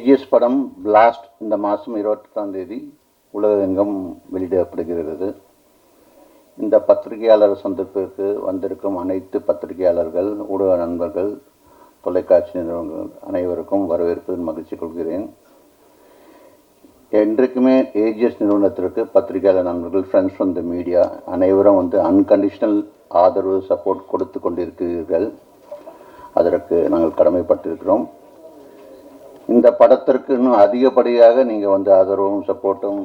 AGS படம் blast இந்த மாதம் 28ஆம் தேதி உலகெங்கும் வெளியிடப்படுகிறது. இந்த பத்திரிகையாளர் சந்திப்பிற்கு வந்திருக்கும் அனைத்து பத்திரிகையாளர்கள், ஊடக நண்பர்கள், தொலைக்காட்சி நிறுவனங்கள் அனைவருக்கும் வரவேற்பதில் மகிழ்ச்சி கொள்கிறேன். என்றைக்குமே ஏஜிஎஸ் நிறுவனத்திற்கு பத்திரிகையாளர் நண்பர்கள், ஃப்ரெண்ட்ஸ் ஃப்ரம் த மீடியா அனைவரும் அன்கண்டிஷனல் ஆதரவு, சப்போர்ட் கொடுத்து கொண்டிருக்கிறீர்கள். அதற்கு நாங்கள் கடமைப்பட்டிருக்கிறோம். இந்த படத்திற்கு இன்னும் அதிகப்படியாக நீங்கள் ஆதரவும் சப்போர்ட்டும்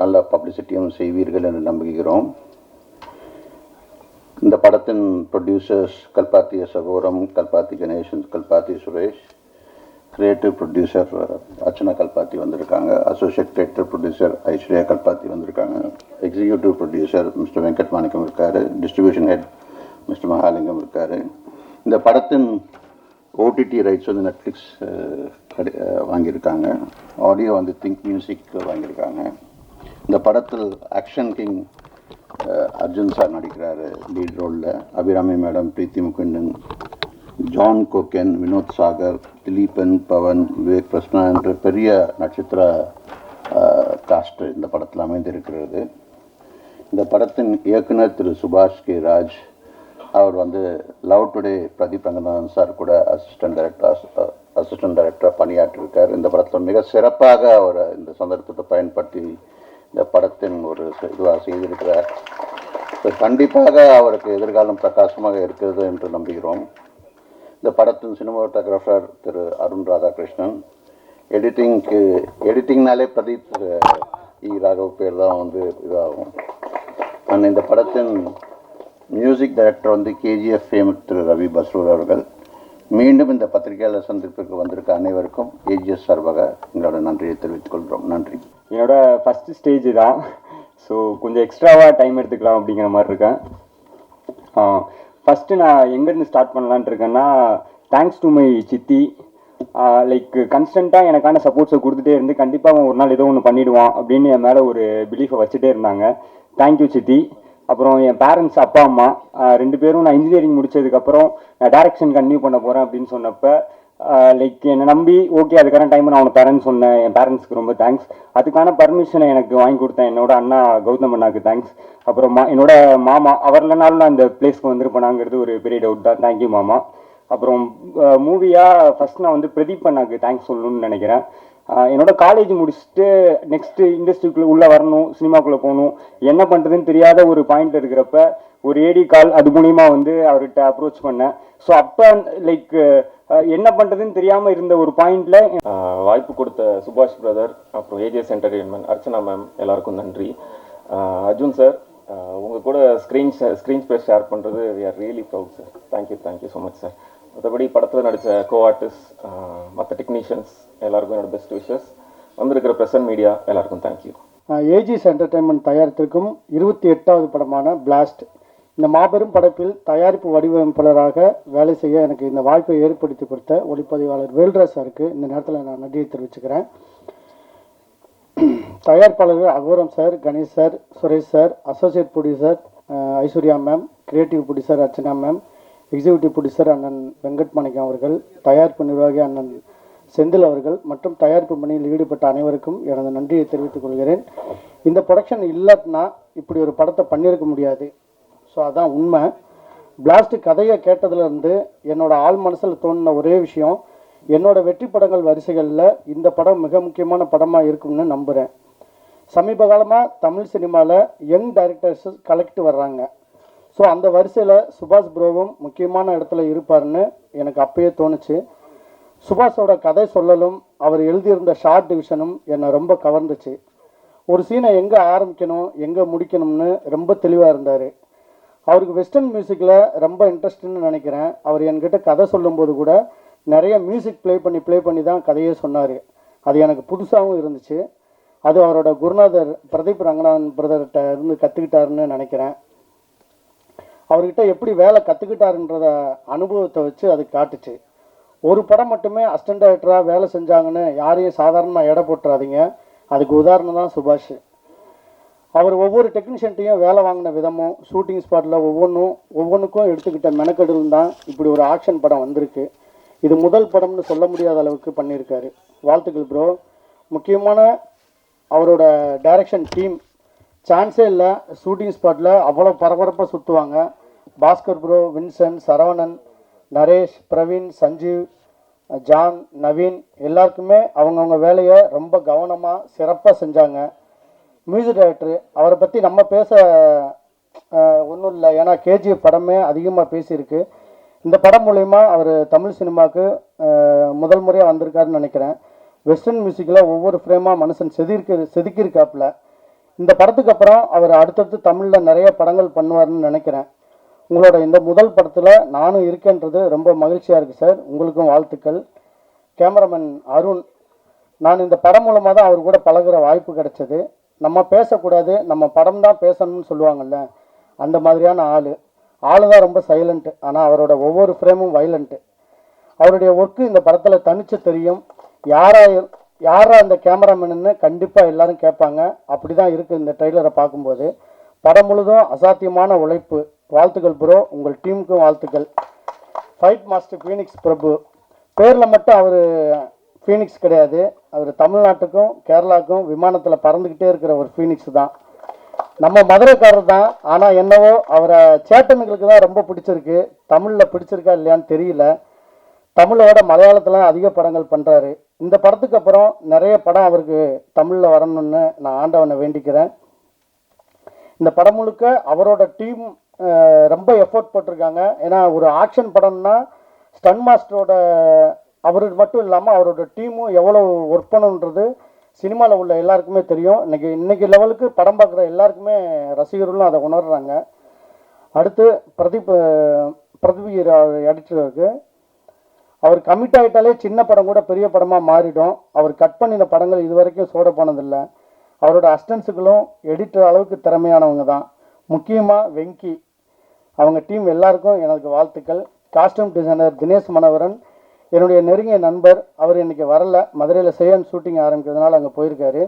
நல்ல பப்ளிசிட்டியும் செய்வீர்கள் என்று நம்புகிறோம். இந்த படத்தின் producers Kalpathi Aghoram, Kalpathi Ganesan, Kalpathi Suresh, creative producer Archana Kalpathi வந்திருக்காங்க, associate creative producer Aishwarya Kalpathi வந்திருக்காங்க, executive producer mister Venkat Manickam இருக்கார், டிஸ்ட்ரிபியூஷன் ஹெட் மிஸ்டர் மகாலிங்கம் இருக்கார். இந்த படத்தின் ஓடிடி ரைட்ஸ் நெட்ஃப்ளிக்ஸ் வாங்கியிருக்காங்க. ஆடியோ திங்க் மியூசிக் வாங்கியிருக்காங்க. இந்த படத்தில் ஆக்ஷன் கிங் அர்ஜுன் சார் நடிக்கிறார் லீட் ரோலில். அபிராமி மேடம், பிரீத்தி முகுந்தன், ஜான் கோகன், வினோத் சாகர், திலீபன், பவன், விவேக் பிரஸ்னா என்ற பெரிய நட்சத்திர காஸ்ட் இந்த படத்தில் அமைந்திருக்கிறது. இந்த படத்தின் இயக்குனர் திரு சுபாஷ் கே ராஜ் அவர் love today Pradeep Ranganathan sir கூட அசிஸ்டன்ட் டைரக்டராக பணியாற்றிருக்கார். இந்த படத்தில் மிக சிறப்பாக அவர் இந்த சந்தர்ப்பத்தை பயன்படுத்தி இந்த படத்தின் ஒரு இதுவாக செய்திருக்கிறார். கண்டிப்பாக அவருக்கு எதிர்காலம் பிரகாசமாக இருக்கிறது என்று நம்புகிறோம். இந்த படத்தின் சினிமாட்டோகிராஃபர் திரு அருண் ராதாகிருஷ்ணன். எடிட்டிங்னாலே பிரதீப் ராகவ் பேர் தான் இதாகும். அண்ட் இந்த படத்தின் மியூசிக் டைரக்டர் கேஜிஎஃப் ஃபேம் திரு ரவி பஸ்ரூர் அவர்கள். மீண்டும் இந்த பத்திரிகையாளர் சந்திப்பிற்கு வந்திருக்க அனைவருக்கும் ஏஜிஎஸ் சார்பாக எங்களோட நன்றியை தெரிவித்துக் கொள்கிறோம். நன்றி. என்னோட ஃபஸ்ட்டு ஸ்டேஜ் தான். ஸோ கொஞ்சம் எக்ஸ்ட்ராவாக டைம் எடுத்துக்கலாம் அப்படிங்கிற மாதிரி இருக்கேன். ஃபஸ்ட்டு நான் எங்கேருந்து ஸ்டார்ட் பண்ணலான்ட்டு இருக்கேன்னா, தேங்க்ஸ் டு மை சித்தி. லைக் கன்ஸ்டண்ட்டாக எனக்கான சப்போர்ட்ஸை கொடுத்துட்டே இருந்து கண்டிப்பாக அவன் ஒரு நாள் ஏதோ ஒன்று பண்ணிவிடுவான் அப்படின்னு என் மேலே ஒரு பிலீஃபை வச்சுட்டே இருந்தாங்க. தேங்க்யூ சித்தி. அப்புறம் என் பேரண்ட்ஸ், அப்பா அம்மா 2 பேரும் நான் இன்ஜினியரிங் முடிச்சதுக்கப்புறம் நான் டைரக்ஷன் கன்டினியூ பண்ண போகிறேன் அப்படின்னு சொன்னப்போ லைக் என்னை நம்பி ஓகே அதுக்கான டைம் நான் அவனுக்கு தரேன்னு சொன்னேன். என் பேரண்ட்ஸ்க்கு ரொம்ப தேங்க்ஸ். அதுக்கான பர்மிஷனை எனக்கு வாங்கி கொடுத்தேன் என்னோட அண்ணா கௌதம் அண்ணாவுக்கு தேங்க்ஸ். அப்புறம் என்னோட மாமா அவர்லனாலும் நான் அந்த பிளேஸ்க்கு வந்திருப்பேனாங்கிறது ஒரு பெரிய டவுட் தான். தேங்க்யூ மாமா. அப்புறம் மூவியாக ஃபஸ்ட் நான் பிரதீப் அண்ணாவுக்கு தேங்க்ஸ் சொல்லணும்னு நினைக்கிறேன். என்னோட காலேஜ் முடிச்சுட்டு நெக்ஸ்ட்டு இண்டஸ்ட்ரிக்குள்ளே உள்ளே வரணும், சினிமாக்குள்ளே போகணும், என்ன பண்ணுறதுன்னு தெரியாத ஒரு பாயிண்ட் இருக்கிறப்ப ஒரு ஏடி கால் அது மூலிமா அவர்கிட்ட அப்ரோச் பண்ணேன். ஸோ அப்போ லைக் என்ன பண்ணுறதுன்னு தெரியாமல் இருந்த ஒரு பாயிண்டில் வாய்ப்பு கொடுத்த சுபாஷ் பிரதர், அப்புறம் ஏஜிஎஸ் என்டர்டெயின்மெண்ட், அர்ச்சனா மேம் எல்லாருக்கும் நன்றி. அர்ஜுன் சார், உங்கள் கூட ஸ்க்ரீன் ஸ்பேஸ் ஷேர் பண்ணுறது we are really proud sir. Thank you so much sir. மற்றபடி படத்தில் நடித்த கோ ஆர்டிஸ்ட், மற்ற டெக்னீஷியன்ஸ் எல்லாருக்கும் என்னோட பெஸ்ட் விஷஸ். வந்திருக்கிற பிரசன்ட் மீடியா எல்லாருக்கும் தேங்க்யூ. ஏஜிஎஸ் என்டர்டெயின்மெண்ட் தயாரித்திருக்கும் 28வது படமான பிளாஸ்ட் இந்த மாபெரும் படைப்பில் தயாரிப்பு வடிவமைப்பாளராக வேலை செய்ய எனக்கு இந்த வாய்ப்பை ஏற்படுத்தி கொடுத்த ஒளிப்பதிவாளர் வேல்ராஜ் சாருக்கு இந்த நேரத்தில் நான் நன்றியை தெரிவிச்சுக்கிறேன். தயாரிப்பாளர்கள் Aghoram sir, Ganesh sir, Suresh sir, associate producer Aishwarya ma'am, creative producer Archana ma'am, executive producer அண்ணன் வெங்கட் மாணிக்கம் அவர்கள், தயாரிப்பு நிர்வாகி அண்ணன் செந்தில் அவர்கள் மற்றும் தயாரிப்பு பணியில் ஈடுபட்ட அனைவருக்கும் எனது நன்றியை தெரிவித்துக் கொள்கிறேன். இந்த ப்ரொடக்ஷன் இல்லைன்னா இப்படி ஒரு படத்தை பண்ணியிருக்க முடியாது. ஸோ அதான் உண்மை. பிளாஸ்ட் கதையை கேட்டதுலேருந்து என்னோட ஆள் மனசில் தோணின ஒரே விஷயம், என்னோட வெற்றி படங்கள் வரிசைகளில் இந்த படம் மிக முக்கியமான படமாக இருக்கும்னு நம்புகிறேன். சமீப காலமாக தமிழ் சினிமாவில் யங் டைரக்டர்ஸ் கலெக்ட் வர்றாங்க. ஸோ அந்த வரிசையில் சுபாஷ் ப்ரோவும் முக்கியமான இடத்துல இருப்பார்னு எனக்கு அப்பயே தோணுச்சு. சுபாஷோட கதை சொல்லலும் அவர் எழுதியிருந்த ஷார்ட் டிவிஷனும் என்னை ரொம்ப கவர்ந்துச்சு. ஒரு சீனை எங்கே ஆரம்பிக்கணும், எங்கே முடிக்கணும்னு ரொம்ப தெளிவாக இருந்தார். அவருக்கு வெஸ்டர்ன் மியூசிக்கில் ரொம்ப இன்ட்ரெஸ்ட்னு நினைக்கிறேன். அவர் என்கிட்ட கதை சொல்லும்போது கூட நிறைய மியூசிக் ப்ளே பண்ணி தான் கதையே சொன்னார். அது எனக்கு புதுசாகவும் இருந்துச்சு. அது அவரோட குருநாதர் பிரதீப் ரங்கநாதன் பிரதர்கிட்ட இருந்து கற்றுக்கிட்டாருன்னு நினைக்கிறேன். அவர்கிட்ட எப்படி வேலை கற்றுக்கிட்டாருன்றத அனுபவத்தை வச்சு அது காட்டுச்சு. ஒரு படம் மட்டுமே அசிஸ்டன்ட் டைரக்டராக வேலை செஞ்சாங்கன்னு யாரையும் சாதாரணமாக எடை போட்டுறாதீங்க. அதுக்கு உதாரணம் தான் சுபாஷ். அவர் ஒவ்வொரு டெக்னீஷியன்ட்டையும் வேலை வாங்கின விதமும், ஷூட்டிங் ஸ்பாட்டில் ஒவ்வொன்றுக்கும் எடுத்துக்கிட்ட மெனக்கெடலும் தான் இப்படி ஒரு ஆக்ஷன் படம் வந்திருக்கு. இது முதல் படம்னு சொல்ல முடியாத அளவுக்கு பண்ணியிருக்காரு. வாழ்த்துக்கள் ப்ரோ. முக்கியமான அவரோட டைரக்ஷன் டீம் சான்ஸே இல்லை. ஷூட்டிங் ஸ்பாட்டில் அவ்வளோ பரபரப்பாக சுற்றுவாங்க. Bhaskar bro, Vincent, Saravanan, Naresh, Praveen, Sanjeev, John, Naveen எல்லாருக்குமே அவங்கவுங்க வேலையை ரொம்ப கவனமாக சிறப்பாக செஞ்சாங்க. மியூசிக் டைரக்டர் அவரை பற்றி நம்ம பேச ஒன்றும் இல்லை, ஏன்னா கேஜிஎஃப் படமே அதிகமாக பேசியிருக்கு. இந்த படம் மூலயமா அவர் தமிழ் சினிமாவுக்கு முதல் முறையாக வந்திருக்காருன்னு நினைக்கிறேன். வெஸ்டர்ன் மியூசிக்கில் ஒவ்வொரு ஃப்ரேமாக மனுஷன் செதுக்கியிருக்காப்புல. இந்த படத்துக்கு அப்புறம் அவர் அடுத்தடுத்து தமிழில் நிறைய படங்கள் பண்ணுவார்னு நினைக்கிறேன். உங்களோட இந்த முதல் படத்தில் நானும் இருக்கேன்றது ரொம்ப மகிழ்ச்சியாக இருக்குது சார். உங்களுக்கும் வாழ்த்துக்கள். கேமராமேன் அருண், நான் இந்த படம் மூலமாக தான் அவர் கூட பழகுற வாய்ப்பு கிடைச்சது. நம்ம பேசக்கூடாது, நம்ம படம் தான் பேசணும்னு சொல்லுவாங்கள்ல, அந்த மாதிரியான ஆள் தான் ரொம்ப சைலண்ட்டு, ஆனால் அவரோட ஒவ்வொரு ஃப்ரேமும் வைலண்ட்டு. அவருடைய ஒர்க்கு இந்த படத்தில் தனிச்சு தெரியும். யாரா அந்த கேமராமேனுன்னு கண்டிப்பாக எல்லாரும் கேட்பாங்க. அப்படி தான் இருக்குது இந்த ட்ரெய்லரை பார்க்கும்போது. படம் முழுதும் அசாத்தியமான உழைப்பு. வாழ்த்துக்கள் ப்ரோ, உங்கள் டீமுக்கும் வாழ்த்துக்கள். ஃபைட் மாஸ்டர் ஃபீனிக்ஸ் பிரபு, பேரில் மட்டும் அவர் ஃபீனிக்ஸ் கிடையாது, அவர் தமிழ்நாட்டுக்கும் கேரளாவுக்கும் விமானத்தில் பறந்துக்கிட்டே இருக்கிற ஒரு ஃபீனிக்ஸ் தான். நம்ம மதுரைக்காரர் தான், ஆனால் என்னவோ அவரை சேட்டனுங்களுக்கு தான் ரொம்ப பிடிச்சிருக்கு. தமிழில் பிடிச்சிருக்கா இல்லையான்னு தெரியல. தமிழோட மலையாளத்தில் அதிக படங்கள் பண்ணுறாரு. இந்த படத்துக்கு அப்புறம் நிறைய படம் அவருக்கு தமிழில் வரணும்னு நான் ஆண்டவனை வேண்டிக்கிறேன். இந்த படம் முழுக்க அவரோட டீம் ரொம்ப எஃபோர்ட் போட்டிருக்காங்க. ஏன்னா ஒரு ஆக்ஷன் படம்னா ஸ்டன் மாஸ்டரோட அவருக்கு மட்டும் இல்லாமல் அவரோட டீமும் எவ்வளோ ஒர்க் பண்ணணுன்றது சினிமாவில் உள்ள எல்லாருக்குமே தெரியும். இன்னைக்கு லெவலுக்கு படம் பார்க்குற எல்லாருக்குமே ரசிகர்களும் அதை உணர்றாங்க. அடுத்து பிரதீப் எடிட்டருக்கு அவர் கமிட் ஆகிட்டாலே சின்ன படம் கூட பெரிய படமாக மாறிடும். அவர் கட் பண்ணின படங்கள் இது வரைக்கும் சோட போனதில்லை. அவரோட அசிஸ்டன்ஸுகளும் எடிட்டர் அளவுக்கு திறமையானவங்க தான். முக்கியமாக வெங்கி, அவங்க டீம் எல்லாருக்கும் எனக்கு வாழ்த்துக்கள். காஸ்டியூம் டிசைனர் தினேஷ் மனோகரன் என்னுடைய நெருங்கிய நண்பர். அவர் இன்றைக்கி வரல, மதுரையில் சேயன் ஷூட்டிங் ஆரம்பிக்கிறதுனால அங்கே போயிருக்காரு.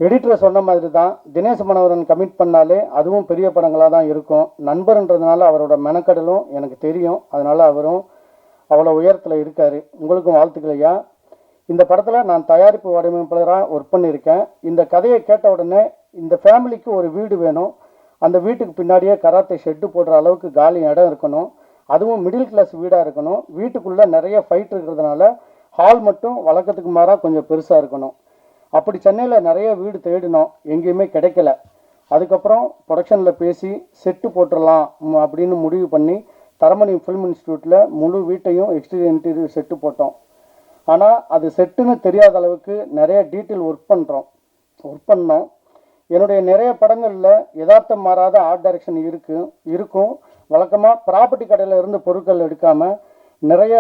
எடிட்டரை சொன்ன மாதிரி தான், தினேஷ் மனோகரன் கமிட் பண்ணாலே அதுவும் பெரிய படங்களாக தான் இருக்கும். நண்பர்ன்றதுனால அவரோட மெனக்கடலும் எனக்கு தெரியும், அதனால் அவரும் அவ்வளோ உயரத்தில் இருக்கார். உங்களுக்கும் வாழ்த்துக்கள் ஐயா. இந்த படத்தில் நான் தயாரிப்பு வடிவமைப்பாளராக ஒர்க் பண்ணியிருக்கேன். இந்த கதையை கேட்ட உடனே இந்த ஃபேமிலிக்கு ஒரு வீடு வேணும், அந்த வீட்டுக்கு பின்னாடியே கராத்தே ஷெட்டு போடுற அளவுக்கு காலி இடம் இருக்கணும், அதுவும் மிடில் கிளாஸ் வீடாக இருக்கணும். வீட்டுக்குள்ளே நிறைய ஃபைட் இருக்கிறதுனால ஹால் மட்டும் வழக்கத்துக்கு மாறாக கொஞ்சம் பெருசாக இருக்கணும். அப்படி சென்னையில் நிறைய வீடு தேடினோம், எங்கேயுமே கிடைக்கல. அதுக்கப்புறம் ப்ரொடக்ஷனில் பேசி செட்டு போட்டுடலாம் அப்படின்னு முடிவு பண்ணி தரமணி ஃபிலிம் இன்ஸ்டியூட்டில் முழு வீட்டையும் எக்ஸ்டீரியர் இன்டீரியர் செட்டு போட்டோம். ஆனால் அது செட்டுன்னு தெரியாத அளவுக்கு நிறைய டீட்டெயில் ஒர்க் பண்ணோம். என்னுடைய நிறைய படங்களில் யதார்த்தம் மாறாத ஆர்ட் டைரக்ஷன் இருக்கும். வழக்கமாக ப்ராப்பர்ட்டி கடையில் இருந்து பொருட்கள் எடுக்காமல் நிறைய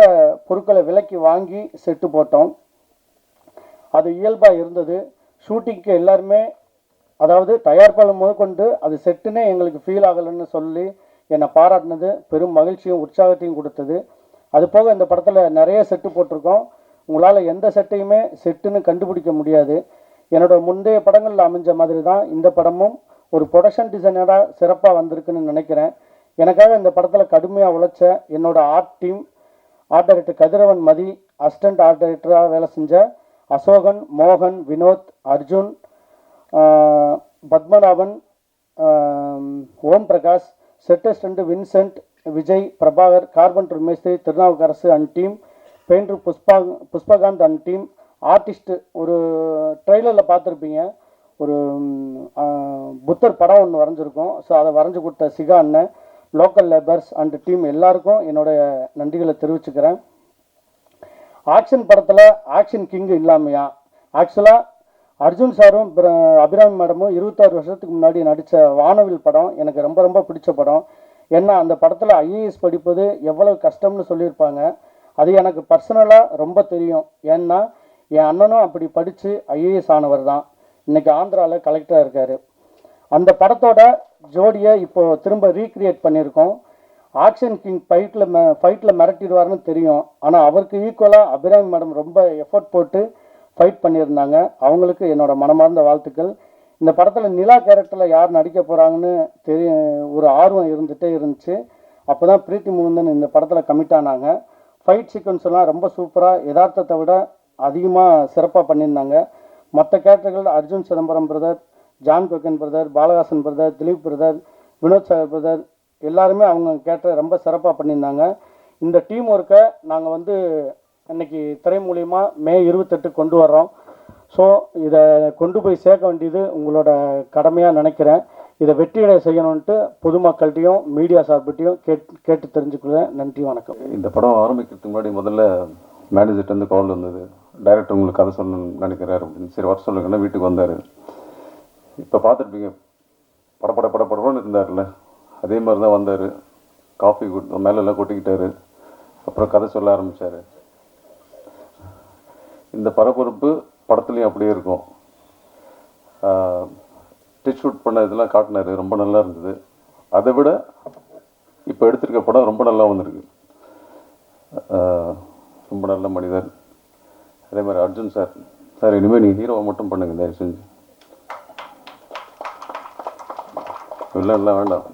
பொருட்களை விலைக்கு வாங்கி செட்டு போட்டோம். அது இயல்பாக இருந்தது. ஷூட்டிங்க்கு எல்லாருமே, அதாவது தயாரிப்பாளர் முதற்கொண்டு அது செட்டுன்னே எங்களுக்கு ஃபீல் ஆகலைன்னு சொல்லி என்னை பாராட்டினது பெரும் மகிழ்ச்சியும் உற்சாகத்தையும் கொடுத்தது. அதுபோக இந்த படத்தில் நிறைய செட்டு போட்டிருக்கோம். உங்களால் எந்த செட்டையுமே செட்டுன்னு கண்டுபிடிக்க முடியாது. என்னோட முந்தைய படங்களில் அமைஞ்ச மாதிரி தான் இந்த படமும் ஒரு ப்ரொடக்ஷன் டிசைனராக சிறப்பாக வந்திருக்குன்னு நினைக்கிறேன். எனக்காக இந்த படத்தில் கடுமையாக உழைச்ச என்னோட art director Kathiravan Mathi, assistant art டைரக்டராக வேலை செஞ்ச அசோகன், மோகன், Vinoth, Arjun, Padmanabhan, Om Prakash, set assistant Vincent, Vijay, Prabhakar, carpenter மேஸ்திரி Thirunavukkarasu and team, painter Pushpakanth and team, artist. ஒரு ட்ரெய்லரில் பார்த்துருப்பீங்க, ஒரு புத்தர் படம் ஒன்று வரைஞ்சிருக்கோம். ஸோ அதை வரைஞ்சி கொடுத்த சிகா அண்ணன், லோக்கல் லேபர்ஸ் அண்ட் டீம் எல்லாருக்கும் என்னுடைய நன்றிகளை தெரிவிச்சுக்கிறேன். ஆக்ஷன் படத்தில் ஆக்ஷன் கிங்கு இல்லாமையா? ஆக்சுவலாக அர்ஜுன் சாரும் அபிராமி மேடமும் 26 வருஷத்துக்கு முன்னாடி நடித்த வானவில் படம் எனக்கு ரொம்ப ரொம்ப பிடிச்ச படம். ஏன்னா அந்த படத்தில் ஐஏஎஸ் படிப்பது எவ்வளவு கஷ்டம்னு சொல்லியிருப்பாங்க. அது எனக்கு பர்சனலாக ரொம்ப தெரியும். ஏன்னா என் அண்ணனும் அப்படி படித்து ஐஏஎஸ் ஆனவர் தான். இன்றைக்கி ஆந்திராவில் கலெக்டராக இருக்கார். அந்த படத்தோட ஜோடியை இப்போது திரும்ப ரீக்ரியேட் பண்ணியிருக்கோம். ஆக்ஷன் கிங் ஃபைட்டில் மிரட்டிடுவார்னு தெரியும். ஆனால் அவருக்கு ஈக்குவலாக அபிராமி மேடம் ரொம்ப எஃபர்ட் போட்டு ஃபைட் பண்ணியிருந்தாங்க. அவங்களுக்கு என்னோட மனமார்ந்த வாழ்த்துக்கள். இந்த படத்தில் நிலா கேரக்டரில் யார் நடிக்க போகிறாங்கன்னு ஒரு ஆர்வம் இருந்துகிட்டே இருந்துச்சு. அப்போ தான் பிரீத்தி முகுந்தன் இந்த படத்தில் கமிட் ஆனாங்க. ஃபைட் சீக்வன்ஸ் எல்லாம் ரொம்ப சூப்பராக, யதார்த்தத்தை விட அதிகமாக சிறப்பாக பண்ணியிருந்தாங்க. மற்ற கேரக்டர்கள் Arjun Chidambaram brother, John Kokken brother, Balahasan brother, Dileep brother, Vinoth Sagar brother எல்லாருமே அவங்க கேரக்டர் ரொம்ப சிறப்பாக பண்ணியிருந்தாங்க. இந்த டீம் ஒர்க்கை நாங்கள் வந்து இன்னைக்கு திரை மூலிமா மே 28 கொண்டு வர்றோம். ஸோ இதை கொண்டு போய் சேர்க்க வேண்டியது உங்களோட கடமையாக நினைக்கிறேன். இதை வெற்றியடை செய்யணுன்ட்டு பொதுமக்கள்கிட்டையும் மீடியா சார்பிட்டையும் கேட்டு தெரிஞ்சுக்கிறேன். நன்றி, வணக்கம். இந்த படம் ஆரம்பிக்கிறதுக்கு முன்னாடி முதல்ல மேனேஜர்லேருந்து கால் வந்தது, டைரக்டர் உங்களுக்கு கதை சொல்லணும்னு நினைக்கிறாரு அப்படின்னு. சரி வர சொல்லுங்கன்னா வீட்டுக்கு வந்தார். இப்போ பார்த்துருப்பீங்க படப்படன்னு இருந்தார்ல, அதே மாதிரி தான் வந்தார். காஃபி மேலெல்லாம் கொட்டிக்கிட்டாரு. அப்புறம் கதை சொல்ல ஆரம்பித்தார். இந்த பரபரப்பு படத்துலையும் அப்படியே இருக்கும். டிச் ஷூட் பண்ண இதெல்லாம் காட்டினார், ரொம்ப நல்லா இருந்தது. அதை விட இப்போ எடுத்திருக்க படம் ரொம்ப நல்லா வந்திருக்கு. ரொம்ப நல்ல மனிதர். அதே மாதிரி அர்ஜுன் சார் இனிமேல் நீங்கள் ஹீரோவை மட்டும் பண்ணுங்க தயவு செஞ்சு, இல்லை வேண்டாம்.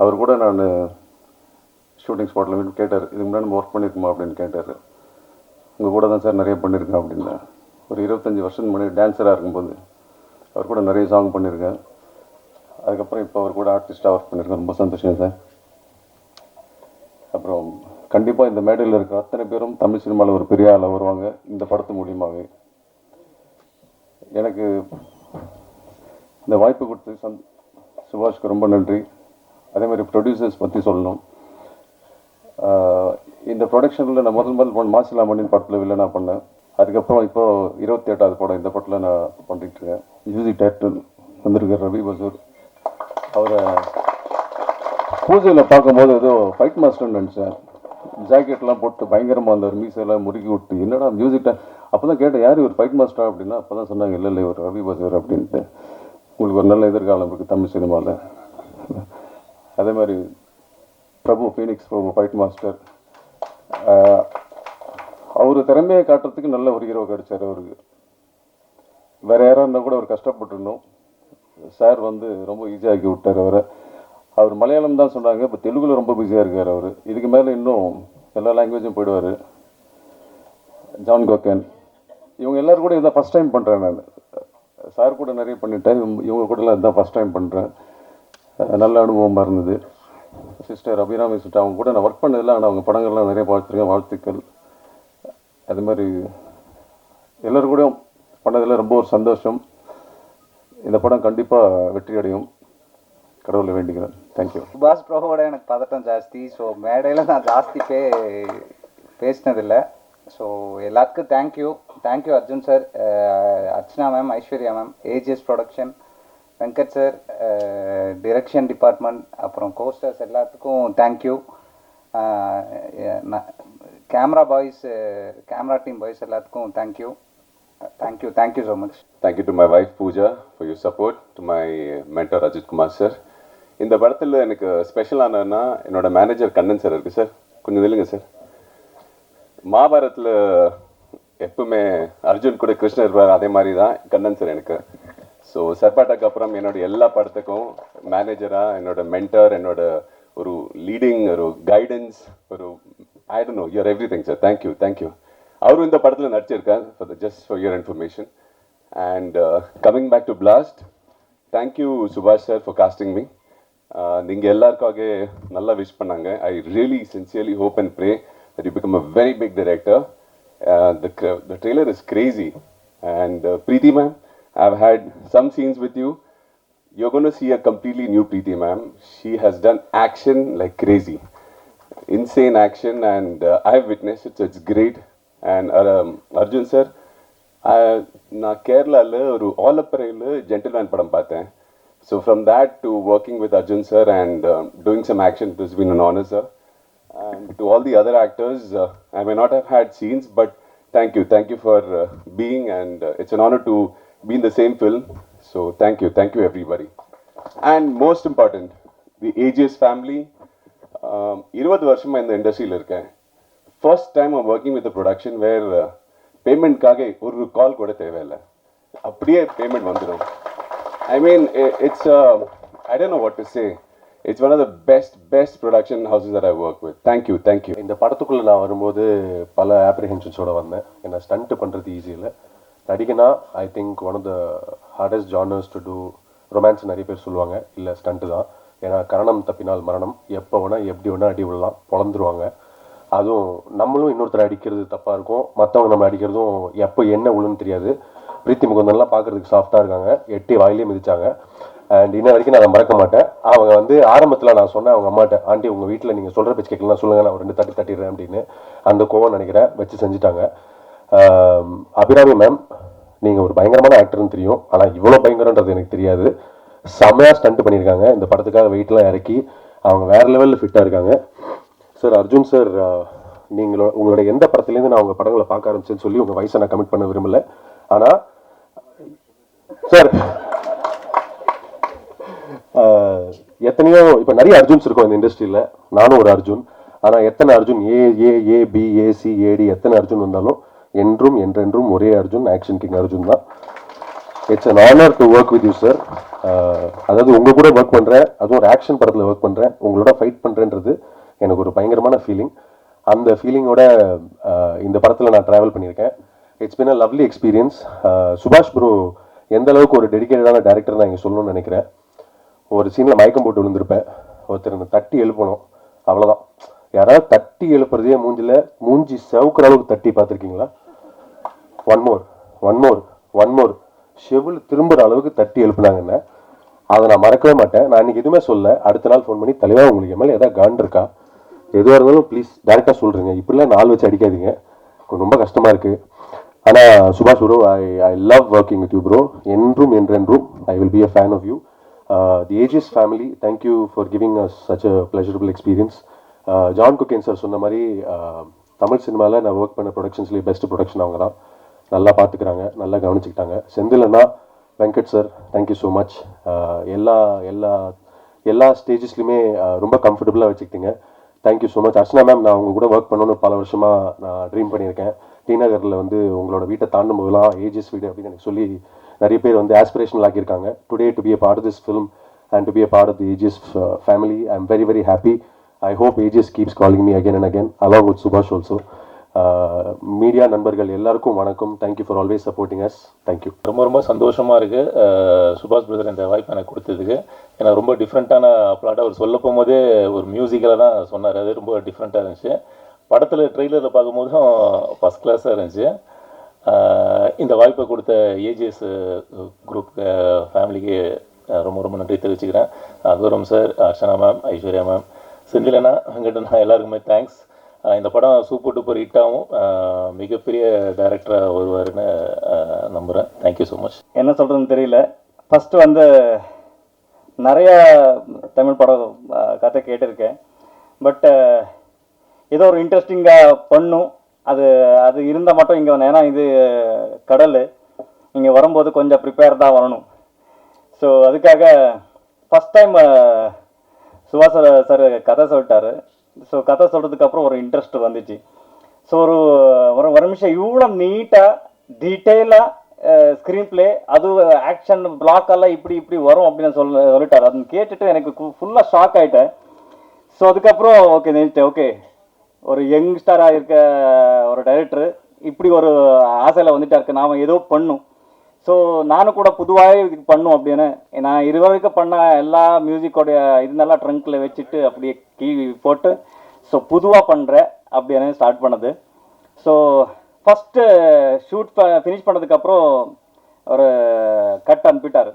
அவர் கூட நான் ஷூட்டிங் ஸ்பாட்டில் மீன் கேட்டார், இதுக்கு முன்னாடி நம்ம ஒர்க் பண்ணியிருக்குமா அப்படின்னு கேட்டார். உங்கள் கூட தான் சார் நிறைய பண்ணியிருக்கேன் அப்படின்னா. ஒரு 25 வருஷம் முன்னாடி டான்ஸராக இருக்கும்போது அவர் கூட நிறைய சாங் பண்ணியிருக்கேன். அதுக்கப்புறம் இப்போ அவர் கூட ஆர்டிஸ்டாக ஒர்க் பண்ணியிருக்கேன். ரொம்ப சந்தோஷம் சார். அப்புறம் கண்டிப்பாக இந்த மேடையில் இருக்கிற அத்தனை பேரும் தமிழ் சினிமாவில் ஒரு பெரிய ஆளாக வருவாங்க இந்த படத்து மூலியமாகவே. எனக்கு இந்த வாய்ப்பு கொடுத்து சுபாஷ்க்கு ரொம்ப நன்றி. அதே மாதிரி ப்ரொடியூசர்ஸ் பற்றி சொல்லணும். இந்த ப்ரொடக்ஷனில் நான் முதல் மாசிலா மணியின் படத்தில் வில்லனா பண்ணேன். அதுக்கப்புறம் இப்போது 28வது படம் இந்த படத்தில் நான் பண்ணிகிட்ருக்கேன். மியூசிக் டைரக்டர் வந்திருக்க ரவி பசூர். அவரை பூஜையில் பார்க்கும்போது ஏதோ ஃபைட் மாஸ்டர்னு நினச்சேன். ஜாக்கெட்லாம் போட்டு பயங்கரமாக அந்த மீசெல்லாம் முறுக்கி விட்டு என்னடா மியூசிக் அப்போ தான் கேட்டேன், யார் ஒரு ஃபைட் மாஸ்டர் அப்படின்னா அப்போ தான் சொன்னாங்க, இல்லை ஒரு ரவி பசூர் அப்படின்ட்டு. உங்களுக்கு ஒரு நல்ல எதிர்காலம் இருக்குது தமிழ் சினிமாவில். அதே மாதிரி ஃபீனிக்ஸ் பிரபு ஃபைட் மாஸ்டர். அவர் திறமையை காட்டுறதுக்கு நல்ல ஒரு ஹீரோ கிடைச்சார் அவருக்கு. வேறு யாராக இருந்தால் கூட அவர் கஷ்டப்பட்டுருந்தோம். சார் வந்து ரொம்ப ஈஸியாக்கி விட்டார் அவரை. அவர் மலையாளம் தான் சொன்னாங்க, இப்போ தெலுங்குல ரொம்ப பிஸியாக இருக்கார் அவர். இதுக்கு மேலே இன்னும் எல்லா லாங்குவேஜும் போயிடுவார். ஜான் கோக்கன் இவங்க எல்லோரும் கூட இதான் ஃபஸ்ட் டைம் பண்ணுறேன் நான். சார் கூட நிறைய பண்ணிட்டேன், இவங்க கூடலாம் இதான் ஃபஸ்ட் டைம் பண்ணுறேன். நல்ல அனுபவமாக இருந்தது. சிஸ்டர் அபிராமி சிஸ்டர் அவங்க கூட நான் ஒர்க் பண்ணதில்லை, ஆனால் அவங்க படங்கள்லாம் நிறைய பார்த்துருக்கேன். வாழ்த்துக்கள். அது மாதிரி எல்லோரும் கூட பண்ணதில் ரொம்ப ஒரு சந்தோஷம். இந்த படம் கண்டிப்பாக வெற்றி அடையும், கடவுளை வேண்டிக்கிறேன். தேங்க்யூ. சுபாஷ் ப்ரோவோட எனக்கு பதட்டம் ஜாஸ்தி. ஸோ மேடையில் நான் ஜாஸ்தி பேசினதில்லை. ஸோ எல்லாத்துக்கும் thank you Arjun sir, Archana ma'am, Aishwarya ma'am, AGS production, Venkat sir, direction department, அப்புறம் கோஸ்டர்ஸ் எல்லாத்துக்கும் தேங்க்யூ. கேமரா டீம் பாய்ஸ் எல்லாத்துக்கும் thank you so much. Thank you to my wife Pooja for your support, to my mentor Ajit Kumar sir. இந்த படத்தில் எனக்கு ஸ்பெஷலானா என்னோட manager Kannan sir இருக்குது sir. கொஞ்சம் இல்லைங்க சார். மகாபாரத்தில் எப்பவுமே அர்ஜுன் கூட கிருஷ்ணர் இருப்பார், அதே மாதிரி தான் கண்ணன் சார் எனக்கு. ஸோ சர்பாட்டாக்கு அப்புறம் என்னோட எல்லா படத்துக்கும் மேனேஜராக என்னோட மென்டர், என்னோட ஒரு லீடிங், ஒரு கைடன்ஸ், ஒரு I don't know, you're everything sir. Thank you. அவரும் இந்த படத்தில் நடிச்சிருக்கார். Just for your information. And coming back to blast, thank you Subash sir for casting me. நீங்கள் எல்லாருக்காக நல்லா விஷ் பண்ணாங்க. I really sincerely hope and pray that you become a very big director. The trailer is crazy. And Preeti ma'am, I've had some scenes with you. You're going to see a completely new Preeti ma'am. She has done action like crazy. Insane action, and I've witnessed it, so it's great. And Arjun sir, நான் கேரளாவில் ஒரு ஆலப்பறையில் gentleman படம் பார்த்தேன். So from that to working with Arjun sir and doing some action, it has been an honor, sir. And to all the other actors, I may not have had scenes, but thank you for being, and it's an honor to be in the same film. So thank you everybody. And most important, the AGS family. 20 வருஷமா இந்த இண்டஸ்ட்ரியில் இருக்கேன். First time I'm working with a production where பேமெண்ட்காக ஒரு கால் கூட தேவையில்லை, அப்படியே payment வந்துடும். I mean, it's I don't know what to say. It's one of the best production houses that I work with. Thank you. இந்த படத்துக்குள்ளே நான் வரும்போது பல ஆப்ரிஹென்ஷன்ஸோடு வந்தேன். ஏன்னா ஸ்டண்ட்டு பண்ணுறது ஈஸி இல்லை, நடிகனா I think one of the hardest genres to do. Romance நிறைய பேர் சொல்லுவாங்க, இல்லை ஸ்டண்ட்டு தான். ஏன்னா கரணம் தப்பினால் மரணம், எப்போ வேணால் எப்படி வேணால் அடி விடலாம், பொழந்துருவாங்க. அதுவும் நம்மளும் இன்னொருத்தர் அடிக்கிறது தப்பாக இருக்கும், மற்றவங்க நம்ம அடிக்கிறதும் எப்போ என்ன விழுன்னு தெரியாது. பிரீத்தி முகுந்தன்லாம் பார்க்குறதுக்கு சாஃப்டாக இருக்காங்க, எட்டி வாயிலே மிதிச்சாங்க. அண்ட் இன்ன வரைக்கும் நான் அதை மறக்க மாட்டேன். அவங்க வந்து ஆரம்பத்தில் நான் சொன்னேன் அவங்க அம்மாட்ட, ஆண்டி உங்கள் வீட்டில் நீங்கள் சொல்கிற பேச்சு கேட்கலாம் சொல்லுங்கள், நான் ஒரு 2 தட்டி தட்டிடுறேன் அப்படின்னு. அந்த கோவம் நினைக்கிறேன் வச்சு செஞ்சுட்டாங்க. அபிராமி மேம், நீங்கள் ஒரு பயங்கரமான ஆக்டர்னு தெரியும், ஆனால் இவ்வளோ பயங்கரன்றது எனக்கு தெரியாது. செம்மையாக ஸ்டண்ட் பண்ணியிருக்காங்க. இந்த படத்துக்காக வெயிட்லாம் இறக்கி அவங்க வேறு லெவலில் ஃபிட்டாக இருக்காங்க. சார் அர்ஜுன் சார், உங்களோட எந்த படத்துலேருந்து நான் உங்கள் படங்களை பார்க்க ஆரம்பிச்சேன்னு சொல்லி உங்கள் வயசை நான் கமிட் பண்ண விரும்பலை. ஆனால் சார் எத்தனையோ இப்போ நிறைய அர்ஜுன்ஸ் இருக்கும் இந்த இண்டஸ்ட்ரியில், நானும் ஒரு அர்ஜுன். ஆனால் எத்தனை அர்ஜுன் ஏபி ஏசி ஏடி எத்தனை அர்ஜுன் வந்தாலும் என்றும் என்றென்றும் ஒரே அர்ஜுன், ஆக்ஷன் கிங் அர்ஜுன் தான். It's an honour to work with you sir. அதாவது உங்கள் கூட ஒர்க் பண்ணுறேன், அதுவும் ஒரு ஆக்ஷன் படத்தில் ஒர்க் பண்ணுறேன், உங்களோட ஃபைட் பண்ணுறேன்றது எனக்கு ஒரு பயங்கரமான ஃபீலிங். அந்த ஃபீலிங்கோட இந்த படத்தில் நான் ட்ராவல் பண்ணியிருக்கேன். It's been a lovely experience. சுபாஷ் ப்ரோ எந்த அளவுக்கு ஒரு டெடிக்கேட்டடான டேரக்டர் நான் இங்கே சொல்லணும்னு நினைக்கிறேன். ஒரு சீனில் மயக்கம் போட்டு விழுந்திருப்பேன், ஒருத்தர் தட்டி எழுப்பணும், அவ்வளோதான். யாராவது தட்டி எழுப்புறதே மூஞ்சி செவுக்கிற அளவுக்கு தட்டி பார்த்துருக்கீங்களா? ஒன் மோர் செவில் திரும்புகிற அளவுக்கு தட்டி எழுப்புனாங்கன்னு அதை நான் மறக்கவே மாட்டேன். நான் இன்னைக்கு எதுவுமே சொல்ல, அடுத்த நாள் ஃபோன் பண்ணி தலைவா உங்களுக்கு மேலே ஏதாவது காண்ட் இருக்கா, எதுவாக இருந்தாலும் ப்ளீஸ் டேரெக்டாக சொல்கிறீங்க, இப்படிலாம் நாள் வச்சு அடிக்காதீங்க, ரொம்ப கஷ்டமாக இருக்குது. ஆனால் Subash bro, I love working with you bro. என்றும் என்றென்றும் I will be a fan of you. The AGS family, thank you for giving us such a pleasurable experience. John Kokken sir சொன்ன மாதிரி தமிழ் சினிமாவில் நான் ஒர்க் பண்ண ப்ரொடக்ஷன்ஸ்லேயே பெஸ்ட் ப்ரொடக்ஷன் அவங்க தான். நல்லா பார்த்துக்கிறாங்க, நல்லா கவனிச்சுக்கிட்டாங்க. செந்திலண்ணா, Venkat sir, thank you so much. எல்லா எல்லா எல்லா ஸ்டேஜஸ்லையுமே ரொம்ப கம்ஃபர்டபுளாக வச்சுக்கிட்டீங்க, thank you so much. Archana ma'am, நான் உங்கள் கூட ஒர்க் பண்ணணும்னு பல வருஷமாக நான் ட்ரீம் பண்ணியிருக்கேன். டி நகரில் வந்து உங்களோட வீட்டை தாண்டும் போதெல்லாம் ஏஜிஎஸ் வீடு அப்படின்னு எனக்கு சொல்லி நிறைய பேர் வந்து ஆஸ்பிரேஷனல் ஆக்கியிருக்காங்க. Today to be a part of this film and to be a part of the AGS family, I'm very, very happy. I hope AGS keeps calling me again and again, along with Subhash also. Media நண்பர்கள் எல்லாருக்கும் வணக்கம். Thank you for always supporting us. Thank you. ரொம்ப சந்தோஷமாக இருக்குது சுபாஷ் brother இந்த வாய்ப்பு எனக்கு கொடுத்ததுக்கு. ஏன்னா ரொம்ப டிஃப்ரெண்ட்டான பிளாட்டாக அவர் சொல்ல போகும்போதே ஒரு மியூசிக்கலாக தான் சொன்னார், அது ரொம்ப டிஃப்ரெண்ட்டாக இருந்துச்சு. படத்தில் ட்ரெய்லரில் பார்க்கும்போதும் ஃபஸ்ட் கிளாஸாக இருந்துச்சு. இந்த வாய்ப்பை கொடுத்த ஏஜிஎஸ் குரூப் ஃபேமிலிக்கு ரொம்ப நன்றி தெரிவிச்சுக்கிறேன். Aghoram sir, Archana ma'am, Aishwarya ma'am, செந்திலண்ணா, வெங்கடண்ணா, எல்லாருக்குமே தேங்க்ஸ். இந்த படம் சூப்பர் டூப்பர் ஹிட்டாகவும் மிகப்பெரிய டைரக்டராக வருவாருன்னு நம்புகிறேன். Thank you so much. என்ன சொல்கிறதுன்னு தெரியல. ஃபஸ்ட்டு வந்து நிறைய தமிழ் படம் கதை கேட்டிருக்கேன், பட் ஏதோ ஒரு இன்ட்ரெஸ்டிங்காக பண்ணும், அது அது இருந்தால் மட்டும் இங்கே வந்து, ஏன்னா இது கடல், இங்கே வரும்போது கொஞ்சம் ப்ரிப்பேர் தான் வரணும். ஸோ அதுக்காக ஃபஸ்ட் டைம் சுபாஷ் சார் கதை சொல்லிட்டாரு. ஸோ கதை சொல்கிறதுக்கப்புறம் ஒரு இன்ட்ரெஸ்ட் வந்துச்சு. ஸோ ஒரு நிமிஷம் இவ்வளோ நீட்டாக டீட்டெயிலாக ஸ்க்ரீன் பிளே, அது ஆக்ஷன் பிளாக்கெல்லாம் இப்படி வரும் அப்படின்னு சொல்லிட்டார். அது கேட்டுட்டு எனக்கு ஃபுல்லாக ஷாக் ஆகிட்டேன். ஸோ அதுக்கப்புறம் ஓகே நினைச்சிட்டேன், ஓகே ஒரு யங்ஸ்டராக இருக்க ஒரு டைரக்டர் இப்படி ஒரு ஆசையில் வந்துட்டாருக்கு, நாம் ஏதோ பண்ணும். ஸோ நானும் கூட புதுவாகவே இதுக்கு பண்ணும் அப்படின்னு நான் இது வரைக்கும் பண்ண எல்லா மியூசிக்கோடைய இதெல்லாம் ட்ரங்க்கில் வச்சுட்டு அப்படியே கீ போட்டு ஸோ பொதுவாக பண்ணுறேன் அப்படின்னு ஸ்டார்ட் பண்ணது. ஸோ ஃபஸ்ட்டு ஷூட் ஃபினிஷ் பண்ணதுக்கப்புறம் ஒரு கட் அனுப்பிட்டார்.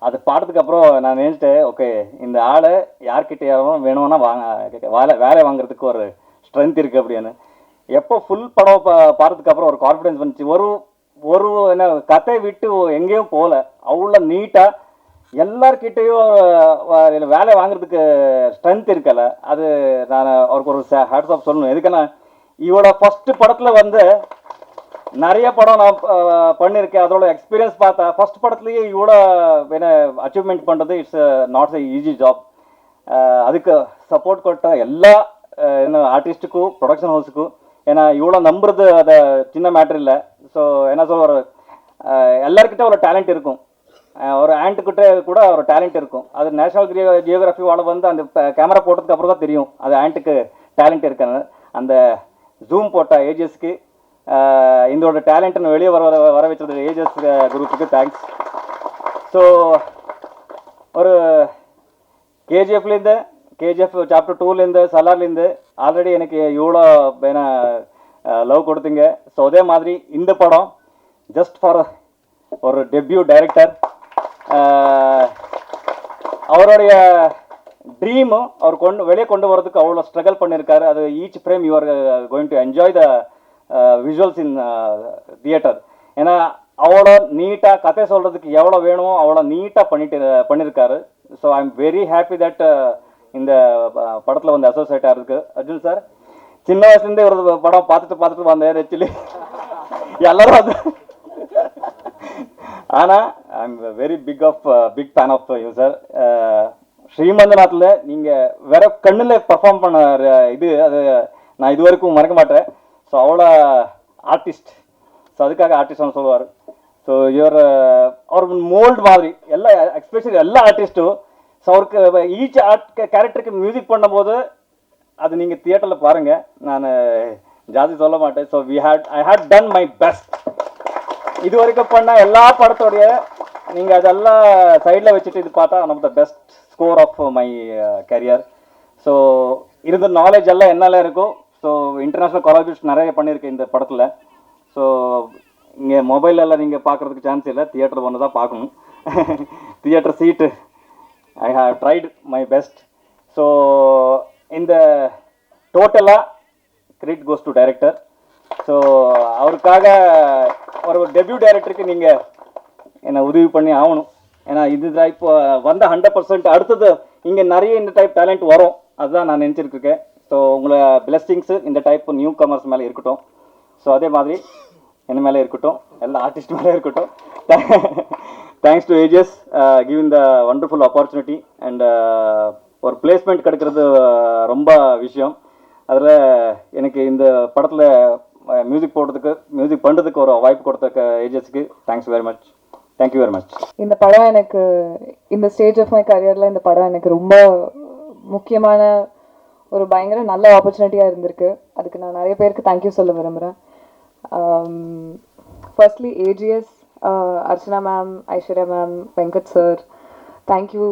அது பாடுறதுக்கப்புறம் நான் நினச்சிட்டேன், ஓகே இந்த ஆளை யார்கிட்ட யாரும் வேணும்னா வேலை வாங்குறதுக்கு ஒரு ஸ்ட்ரென்த் இருக்குது அப்படின்னு. எப்போ ஃபுல் படம் பாடுறதுக்கப்புறம் ஒரு கான்ஃபிடென்ஸ் வந்துச்சு. ஒரு என்ன கதை விட்டு எங்கேயும் போகல, அவ்வளோ நீட்டாக எல்லார்கிட்டையும் வேலை வாங்குறதுக்கு ஸ்ட்ரென்த் இருக்கல. அது நான் அவருக்கு ஒரு ஹேட்ஸ் ஆஃப் சொல்லணும். எதுக்குன்னா இவரோட ஃபஸ்ட்டு படத்தில் வந்து நிறைய படம் நான் பண்ணியிருக்கேன், அதோட எக்ஸ்பீரியன்ஸ் பார்த்தா ஃபஸ்ட் படத்துலேயே இவ்வளோ என்ன அச்சீவ்மெண்ட் பண்ணுறது it's not a easy job. அதுக்கு சப்போர்ட் கொடுத்த எல்லா என்ன ஆர்டிஸ்ட்டுக்கும் ப்ரொடக்ஷன் ஹவுஸுக்கும், ஏன்னா இவ்வளோ நம்புறது அதை சின்ன மேட்ரு இல்லை. ஸோ என்ன சொல்ல, எல்லாருக்கிட்ட ஒரு டேலண்ட் இருக்கும். ஒரு ஆண்ட்டுக்கிட்ட கூட ஒரு டேலண்ட் இருக்கும். அது நேஷனல் ஜியோகிராஃபி வாழ வந்து அந்த கேமரா போட்டதுக்கு அப்புறம் தான் தெரியும் அது ஆண்ட்டுக்கு டேலண்ட் இருக்குன்னு. அந்த ஜூம் போட்ட ஏஜஸ்க்கு இதோட டேலண்ட்னு வெளியே வர வச்சது ஏஜஸ் குரூப்புக்கு தேங்க்ஸ். ஸோ ஒரு கேஜிஎஃப்லேருந்து கேஜிஎஃப் சாப்டர் 2லேருந்து சலார்லேருந்து ஆல்ரெடி எனக்கு இவ்வளோ வேணா லவ் கொடுத்தீங்க. ஸோ அதே மாதிரி இந்த படம் ஜஸ்ட் ஃபார் ஒரு டெபியூ டைரக்டர் அவருடைய ட்ரீமு அவர் வெளியே கொண்டு வரதுக்கு அவ்வளோ ஸ்ட்ரகிள் பண்ணியிருக்காரு. அது each frame you are going to enjoy the visuals in theatre. ஏன்னா அவ்வளோ நீட்டாக கதை சொல்கிறதுக்கு எவ்வளோ வேணுமோ அவ்வளோ நீட்டாக பண்ணியிருக்காரு. So I am very happy that இந்த படத்தில் வந்து அசோசியேட்டாக இருக்கு. அர்ஜுன் சார் சின்ன வயசுலேருந்தே ஒரு படம் பார்த்துட்டு வந்தேன் ஆக்சுவலி எல்லாரும் வந்து. ஆனால் I am very big fan of you sir. ஸ்ரீமந்தநாத்தில் நீங்கள் வேற கண்ணில் பர்ஃபார்ம் பண்ண இது அது நான் இது வரைக்கும் மறக்க மாட்டேன். ஸோ அவ்வளோ ஆர்டிஸ்ட். ஸோ அதுக்காக ஆர்டிஸ்ட்னு சொல்லுவார். ஸோ அவர் மோல்டு மாதிரி எஸ்பெஷலி எல்லா ஆர்டிஸ்ட்டும். ஸோ அவருக்கு ஈச் கேரக்டருக்கு மியூசிக் பண்ணும்போது அது நீங்கள் தியேட்டரில் பாருங்கள். நான் ஜாஸ்தி சொல்ல மாட்டேன். So I had done my best. இது வரைக்கும் பண்ண எல்லா படத்தோடைய நீங்கள் அதெல்லாம் சைடில் வச்சுட்டு இது பார்த்தா நம்ம the best score of my career. So இருந்த நாலேஜ் எல்லாம் என்னால இருக்கும். ஸோ இன்டர்நேஷ்னல் கொலாபரேஷன் நிறைய பண்ணியிருக்கேன் இந்த படத்தில். ஸோ இங்கே மொபைலெல்லாம் நீங்கள் பார்க்குறதுக்கு சான்ஸ் இல்லை, தியேட்டர் வந்து தான் பார்க்கணும். தியேட்டர் சீட்டு I have tried my best. So இந்த டோட்டலாக credit goes to director. So அவருக்காக ஒரு டெபியூ டைரக்டருக்கு நீங்கள் என்னை உதவி பண்ணி ஆகணும். ஏன்னா இதுதான் இப்போ வந்த 100% அடுத்தது இங்கே நிறைய இந்த டைப் டேலண்ட் வரும், அதுதான் நான் நினச்சிருக்கேன். ஸோ உங்களை பிளெஸ்ஸிங்ஸு இந்த டைப் நியூ கமர்ஸ் மேலே இருக்கட்டும். ஸோ அதே மாதிரி என்ன மேலே இருக்கட்டும், எல்லா ஆர்டிஸ்ட் மேலே இருக்கட்டும். Thanks to AGS giving the wonderful opportunity. And ஒரு பிளேஸ்மெண்ட் கிடைக்கிறது ரொம்ப விஷயம். அதில் எனக்கு இந்த படத்தில் மியூசிக் பண்ணுறதுக்கு ஒரு வாய்ப்பு கொடுத்த ஏஜஸ்க்கு thanks very much. Thank you very much. இந்த படம் எனக்கு இந்த ஸ்டேஜ் ஆஃப் மை கரியரில் இந்த படம் எனக்கு ரொம்ப முக்கியமான ஒரு பயங்கர நல்ல ஆப்பர்ச்சுனிட்டியாக இருந்திருக்கு. அதுக்கு நான் நிறைய பேருக்கு தேங்க்யூ சொல்ல விரும்புகிறேன். Firstly AGS, Archana ma'am, Aishwarya ma'am, Venkat sir, thank you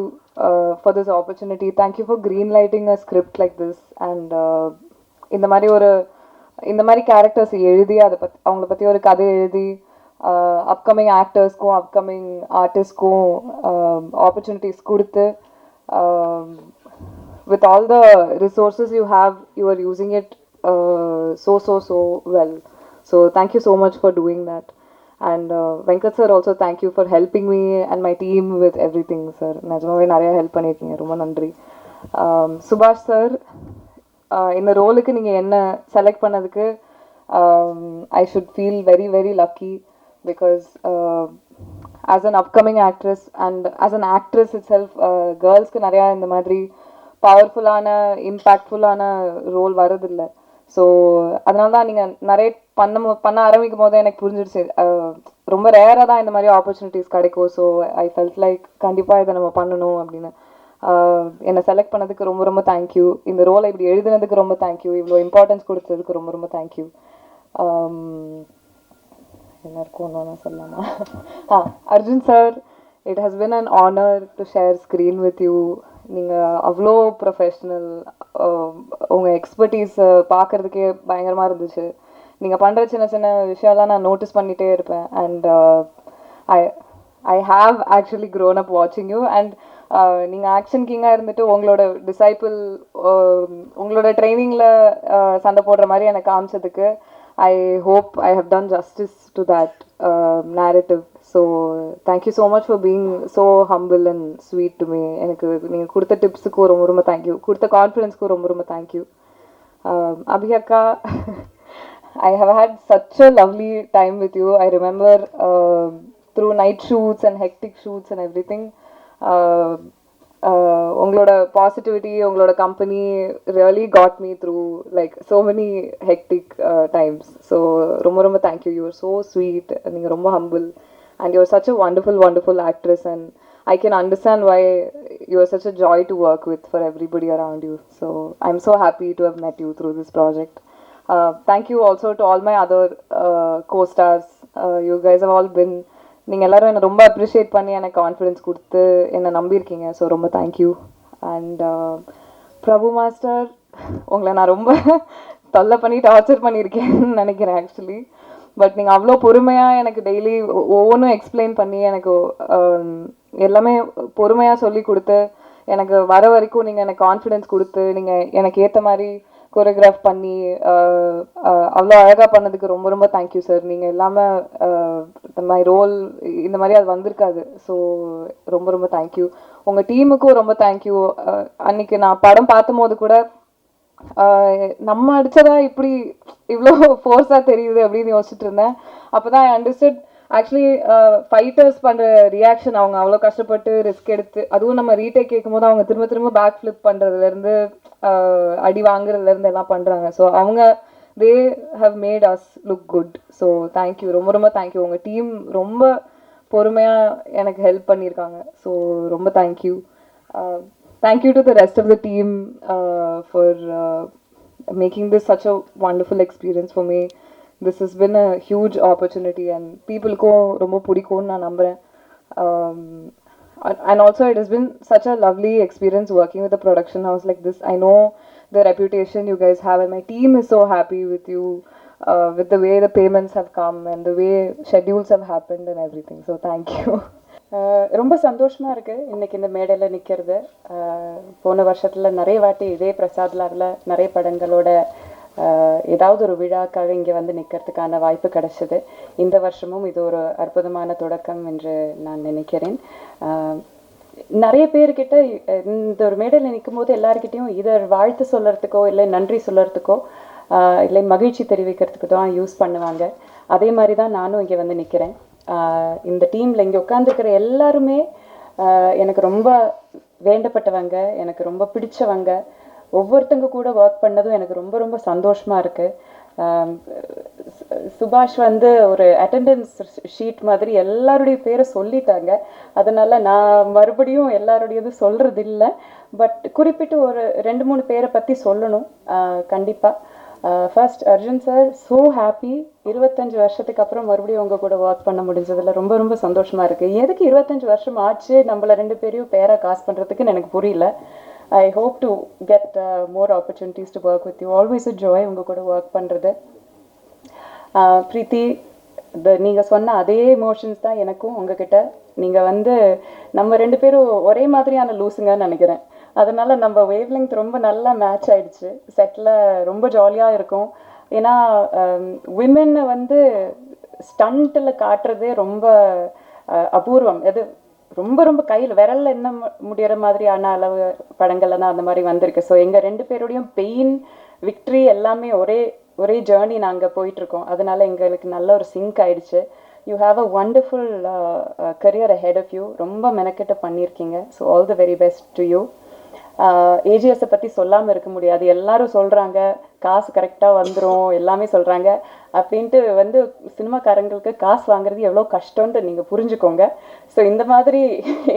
for this opportunity. Thank you for green lighting a script like this. And இந்த மாதிரி கேரக்டர்ஸ் எழுதி அவங்கள பற்றி ஒரு கதை எழுதி அப்கமிங் ஆக்டர்ஸ்க்கும் அப்கமிங் ஆர்டிஸ்ட்க்கும் ஆப்பர்ச்சுனிட்டிஸ் கொடுத்து with all the resources you have, you are using it so well. So thank you so much for doing that. And Venkat sir also, thank you for helping me and my team with everything sir. Najmave nariya help pannirkeenga, romba nandri. Subhash sir, இந்த ரோலுக்கு நீங்கள் என்ன select பண்ணதுக்கு I should feel very very lucky because as an upcoming actress and as an actress itself, girlsக்கு நிறையா இந்த மாதிரி பவர்ஃபுல்லான இம்பேக்ட்ஃபுல்லான role வரதில்லை. ஸோ அதனால தான் நீங்கள் நிறைய பண்ண ஆரம்பிக்கும் போது எனக்கு புரிஞ்சிடுச்சு ரொம்ப ரேராக தான் இந்த மாதிரி ஆப்பர்ச்சுனிட்டிஸ் கிடைக்கும். ஸோ ஐ ஃபெல்ட் லைக் கண்டிப்பாக இதை நம்ம பண்ணணும் அப்படின்னு. என்னை செலக்ட் பண்ணதுக்கு ரொம்ப ரொம்ப தேங்க்யூ. இந்த ரோலை இப்படி எழுதுனதுக்கு ரொம்ப தேங்க்யூ. இவ்வளோ இம்பார்ட்டன்ஸ் கொடுத்ததுக்கு ரொம்ப ரொம்ப தேங்க்யூ. எல்லாருக்கும் ஒன்று சொல்லலாமா? Arjun sir, it has been an honour to share screen with you. நீங்கள் அவ்வளோ ப்ரொஃபஷ்னல், உங்கள் எக்ஸ்பர்டீஸ் பார்க்குறதுக்கே பயங்கரமாக இருந்துச்சு. நீங்கள் பண்ணுற சின்ன சின்ன விஷயம்லாம் நான் நோட்டீஸ் பண்ணிகிட்டே இருப்பேன். And I have actually grown up வாட்சிங் யூ. அண்ட் நீங்கள் ஆக்ஷன் கிங்காக இருந்துட்டு உங்களோட டிசைபிள் உங்களோட ட்ரைனிங்கில் சண்டை போடுற மாதிரி எனக்கு காமிச்சதுக்கு I hope I have done justice to that narrative. So thank you so much for being so humble and sweet to me. எனக்கு நீங்கள் கொடுத்த டிப்ஸுக்கு ரொம்ப ரொம்ப தேங்க்யூ, கொடுத்த கான்ஃபிடன்ஸ்க்கு ரொம்ப ரொம்ப thank you. Abhi akka, I have had such a lovely time with you. I remember through night shoots and hectic shoots and everything, உங்களோட positivity, உங்களோட company really got me through like so many hectic times. So ரொம்ப ரொம்ப thank you. You are so sweet. நீங்கள் ரொம்ப humble. and you're such a wonderful, wonderful actress, and I can understand why you're such a joy to work with for everybody around you. So I'm so happy to have met you through this project. Thank you also to all my other co-stars. You guys have all been, நீங்கள் எல்லாரும் என்னை ரொம்ப appreciate பண்ணி எனக்கு confidence கொடுத்து என்னை நம்பியிருக்கீங்க. So ரொம்ப thank you. And Prabhu master, உங்களை நான் ரொம்ப தொல்லை பண்ணி டார்ச்சர் பண்ணியிருக்கேன்னு நினைக்கிறேன் ஆக்சுவலி. பட் நீங்கள் அவ்வளோ பொறுமையாக எனக்கு டெய்லி ஒவ்வொன்றும் எக்ஸ்பிளைன் பண்ணி எனக்கு எல்லாமே பொறுமையாக சொல்லி கொடுத்து எனக்கு வர வரைக்கும் நீங்கள் எனக்கு கான்ஃபிடென்ஸ் கொடுத்து நீங்கள் எனக்கு ஏற்ற மாதிரி கோரியோகிராஃப் பண்ணி அவ்வளோ அழகாக பண்ணதுக்கு ரொம்ப ரொம்ப தேங்க்யூ சார். நீங்கள் இல்லாமல் மை ரோல் இந்த மாதிரி அது வந்திருக்காது. ஸோ ரொம்ப ரொம்ப தேங்க்யூ. உங்கள் டீமுக்கும் ரொம்ப தேங்க்யூ. அன்றைக்கி நான் படம் பார்த்தும் போது கூட நம்ம அடித்ததா இப்படி இவ்வளோ ஃபோர்ஸாக தெரியுது அப்படின்னு யோசிச்சுட்டு இருந்தேன். அப்போ தான் ஐ அண்டர்ஸ்டுட் ஆக்சுவலி ஃபைட்டர்ஸ் பண்ணுற ரியாக்ஷன், அவங்க அவ்வளோ கஷ்டப்பட்டு ரிஸ்க் எடுத்து, அதுவும் நம்ம ரீடேக் கேட்கும் போது அவங்க திரும்ப திரும்ப பேக் ஃப்ளிப் பண்ணுறதுலேருந்து அடி வாங்குறதுலேருந்து எல்லாம் பண்ணுறாங்க. ஸோ அவங்க they have made us look good. So thank you, ரொம்ப ரொம்ப தேங்க்யூ. உங்கள் டீம் ரொம்ப பொறுமையாக எனக்கு ஹெல்ப் பண்ணியிருக்காங்க. ஸோ ரொம்ப thank you. Thank you to the rest of the team for making this such a wonderful experience for me. This has been a huge opportunity and people ko romba pudikonu na nambren. And also it has been such a lovely experience working with a production house like this. I know the reputation you guys have and my team is so happy with you, with the way the payments have come and the way schedules have happened and everything. So thank you. ரொம்ப சந்தோஷமாக இருக்குது இன்றைக்கி இந்த மேடையில் நிற்கிறது. போன வருஷத்தில் நிறைய வாட்டி இதே பிரசாத் லாவில் நிறைய படங்களோட ஏதாவது ஒரு விழாக்காக இங்கே வந்து நிற்கிறதுக்கான வாய்ப்பு கிடைச்சிது. இந்த வருஷமும் இது ஒரு அற்புதமான தொடக்கம் என்று நான் நினைக்கிறேன். நிறைய பேர்கிட்ட இந்த ஒரு மேடையில் நிற்கும் போது எல்லாருக்கிட்டையும் இதை வாழ்த்து சொல்கிறதுக்கோ இல்லை நன்றி சொல்கிறதுக்கோ இல்லை மகிழ்ச்சி தெரிவிக்கிறதுக்கு தான் யூஸ் பண்ணுவாங்க. அதே மாதிரி தான் நானும் இங்கே வந்து நிற்கிறேன். இந்த டீமில் இங்கே உட்காந்துருக்கிற எல்லாருமே எனக்கு ரொம்ப வேண்டப்பட்டவங்க, எனக்கு ரொம்ப பிடிச்சவங்க. ஒவ்வொருத்தங்க கூட ஒர்க் பண்ணதும் எனக்கு ரொம்ப ரொம்ப சந்தோஷமாக இருக்குது. சுபாஷ் வந்து ஒரு அட்டெண்டன்ஸ் ஷீட் மாதிரி எல்லாருடைய பேரை சொல்லிட்டாங்க. அதனால் நான் மறுபடியும் எல்லாருடையது சொல்கிறது இல்லை. பட் குறிப்பிட்டு ஒரு 2-3 பேரை பற்றி சொல்லணும் கண்டிப்பாக. First Arjun sir, so happy. 25 வருஷத்துக்கு அப்புறம் மறுபடியும் உங்கள் கூட ஒர்க் பண்ண முடிஞ்சதில் ரொம்ப ரொம்ப சந்தோஷமாக இருக்குது. எதுக்கு 25 வருஷம் ஆச்சு நம்மளை 2 பேரையும் பேராக காசு பண்ணுறதுக்குன்னு எனக்கு புரியல. I hope to get more opportunities to work with you. Always a joy உங்கள் கூட ஒர்க் பண்ணுறது. ப்ரீத்தி, நீங்கள் சொன்ன அதே எமோஷன்ஸ் தான் எனக்கும் உங்ககிட்ட. நீங்கள் வந்து நம்ம 2 பேரும் ஒரே மாதிரியான லூஸுங்கன்னு நினைக்கிறேன். அதனால நம்ம வேவ் லெங்த் ரொம்ப நல்லா மேட்ச் ஆயிடுச்சு. செட்டில் ரொம்ப ஜாலியாக இருக்கும். ஏன்னா விமென்னை வந்து ஸ்டண்ட்டில் காட்டுறதே ரொம்ப அபூர்வம். அது ரொம்ப ரொம்ப கையில் விரலில் என்ன முடிகிற மாதிரியான அளவு படங்கள்ல தான் அந்த மாதிரி வந்திருக்கு. ஸோ எங்கள் 2 பேருடையும் பெயின் விக்ட்ரி எல்லாமே ஒரே ஜேர்னி நாங்கள் போயிட்டுருக்கோம். அதனால எங்களுக்கு நல்ல ஒரு சிங்க் ஆயிடுச்சு. You have a wonderful career ahead of you. ரொம்ப மெனக்கெட்டு பண்ணியிருக்கீங்க. So all the very best to you. ஏஜிஎஸை பற்றி சொல்லாமல் இருக்க முடியாது. எல்லாரும் சொல்கிறாங்க காசு கரெக்டாக வந்துடும் எல்லாமே சொல்கிறாங்க. அப்படின்ட்டு வந்து சினிமாக்காரங்களுக்கு காசு வாங்குறது எவ்வளோ கஷ்டம்ன்ட்டு நீங்கள் புரிஞ்சுக்கோங்க. ஸோ இந்த மாதிரி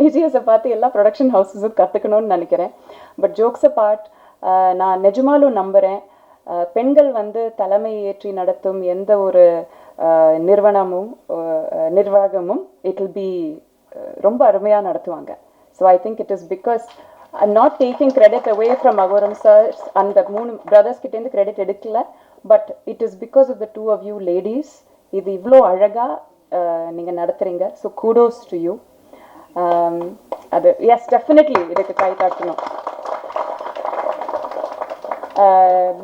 ஏஜிஎஸை பார்த்து எல்லா ப்ரொடக்ஷன் ஹவுஸஸும் கற்றுக்கணும்னு நினைக்கிறேன். பட் ஜோக்ஸ் பார்ட், நான் நிஜமாலும் நம்புகிறேன் பெண்கள் வந்து தலைமை ஏற்றி நடத்தும் எந்த ஒரு நிர்வாகமும் இட் வில் பி ரொம்ப அருமையாக நடத்துவாங்க. So I think it is because I'm not taking credit away from Agoram sir and the 3 brothers கிட்டேருந்து credit எடுக்கல. But it is because of the 2 of you ladies. இது இவ்வளோ அழகாக நீங்கள் நடத்துகிறீங்க. So kudos to you. அது yes definitely இதுக்கு கை காட்டணும்.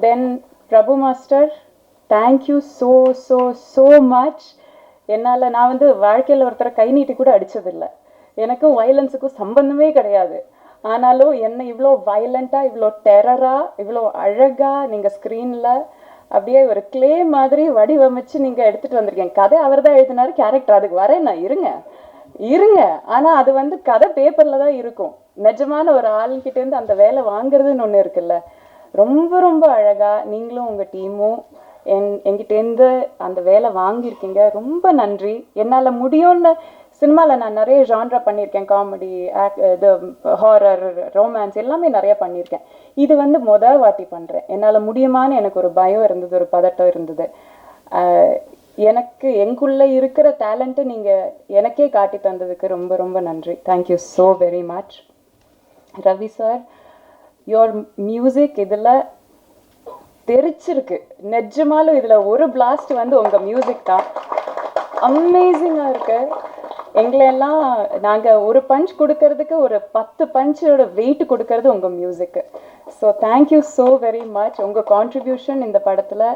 Then Prabhu master, thank you so so so much. என்னால் நான் வந்து வாழ்க்கையில் ஒருத்தரை கை நீட்டி கூட அடித்ததில்லை. எனக்கும் வயலன்ஸுக்கும் சம்பந்தமே கிடையாது. ஆனாலும் என்ன இவ்வளோ வயலண்ட்டாக, இவ்வளோ டெரராக, இவ்வளோ அழகாக நீங்கள் ஸ்க்ரீனில் அப்படியே ஒரு கிளே மாதிரி வடிவமைச்சு நீங்கள் எடுத்துகிட்டு வந்திருக்கீங்க. கதை அவர் தான் எழுதினார், கேரக்டர் அதுக்கு வரேன் நான் இருங்க. ஆனால் அது வந்து கதை பேப்பரில் தான் இருக்கும். நிஜமான ஒரு ஆளுங்கிட்டேருந்து அந்த வேலை வாங்குறதுன்னு ஒன்று இருக்குல்ல. ரொம்ப ரொம்ப அழகாக நீங்களும் உங்கள் டீமும் என்கிட்டேருந்து அந்த வேலை வாங்கியிருக்கீங்க, ரொம்ப நன்றி. என்னால் முடியும்னு சினிமாவில் நான் நிறைய ஜான்ரா பண்ணியிருக்கேன், காமெடி, இது ஹாரர், ரொமான்ஸ் எல்லாமே நிறைய பண்ணியிருக்கேன். இது வந்து வாட்டி பண்ணுறேன். என்னால் முடியுமான்னு எனக்கு ஒரு பயம் இருந்தது, ஒரு பதட்டம் இருந்தது. எனக்கு எங்குள்ளே இருக்கிற டேலண்ட்டை நீங்கள் எனக்கே காட்டி தந்ததுக்கு ரொம்ப ரொம்ப நன்றி. Thank you so very much. Ravi sir, your music இதில் தெரிச்சிருக்கு. நிஜமாலும் இதில் ஒரு பிளாஸ்ட் வந்து உங்கள் மியூசிக் தான். அமேசிங்காக இருக்கு. எங்களெல்லாம் நாங்கள் ஒரு பஞ்ச் கொடுக்கறதுக்கு ஒரு 10 பஞ்சோட வெயிட் கொடுக்கறது உங்கள் மியூசிக்கு. So thank you so very much. உங்கள் கான்ட்ரிபியூஷன் இந்த படத்தில்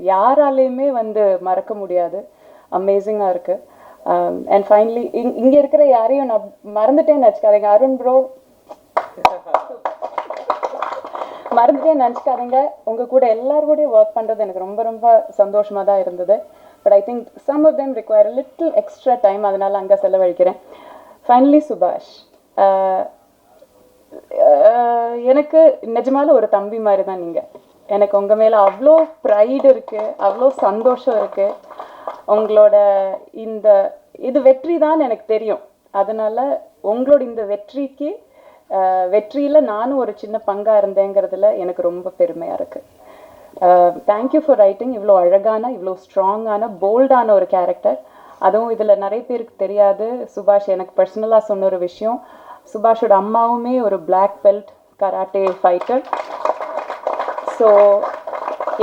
யாராலையுமே வந்து மறக்க முடியாது. அமேசிங்காக இருக்குது. அண்ட் ஃபைனலி இங்கே இருக்கிற யாரையும் நான் மறந்துட்டேன்னு நினச்சிக்காதீங்க. அருண் ப்ரோ மறந்துட்டேன்னு நினச்சிக்காதீங்க. உங்கள் கூட எல்லாரோடையும் ஒர்க் பண்ணுறது எனக்கு ரொம்ப ரொம்ப சந்தோஷமாக தான் இருந்தது. But I think some of them require little extra time, அதனால் அங்கே செலவழிக்கிறேன். ஃபைனலி சுபாஷ், எனக்கு நிஜமால ஒரு தம்பி மாதிரி தான் நீங்கள். எனக்கு உங்கள் மேலே அவ்வளோ ப்ரைடு இருக்குது, அவ்வளோ சந்தோஷம் இருக்குது. உங்களோட இது வெற்றி தான் எனக்கு தெரியும். அதனால் உங்களோட இந்த வெற்றியில் நானும் ஒரு சின்ன பங்காக இருந்தேங்கிறதுல எனக்கு ரொம்ப பெருமையாக இருக்குது. தேங்க்யூ ஃபார் ரைட்டிங் இவ்வளோ அழகான, இவ்வளோ ஸ்ட்ராங்கான, போல்டான ஒரு கேரக்டர். அதுவும் இதில் நிறைய பேருக்கு தெரியாது. சுபாஷ் எனக்கு பர்சனலாக சொன்ன ஒரு விஷயம், சுபாஷோட அம்மாவுமே ஒரு black belt karate fighter. So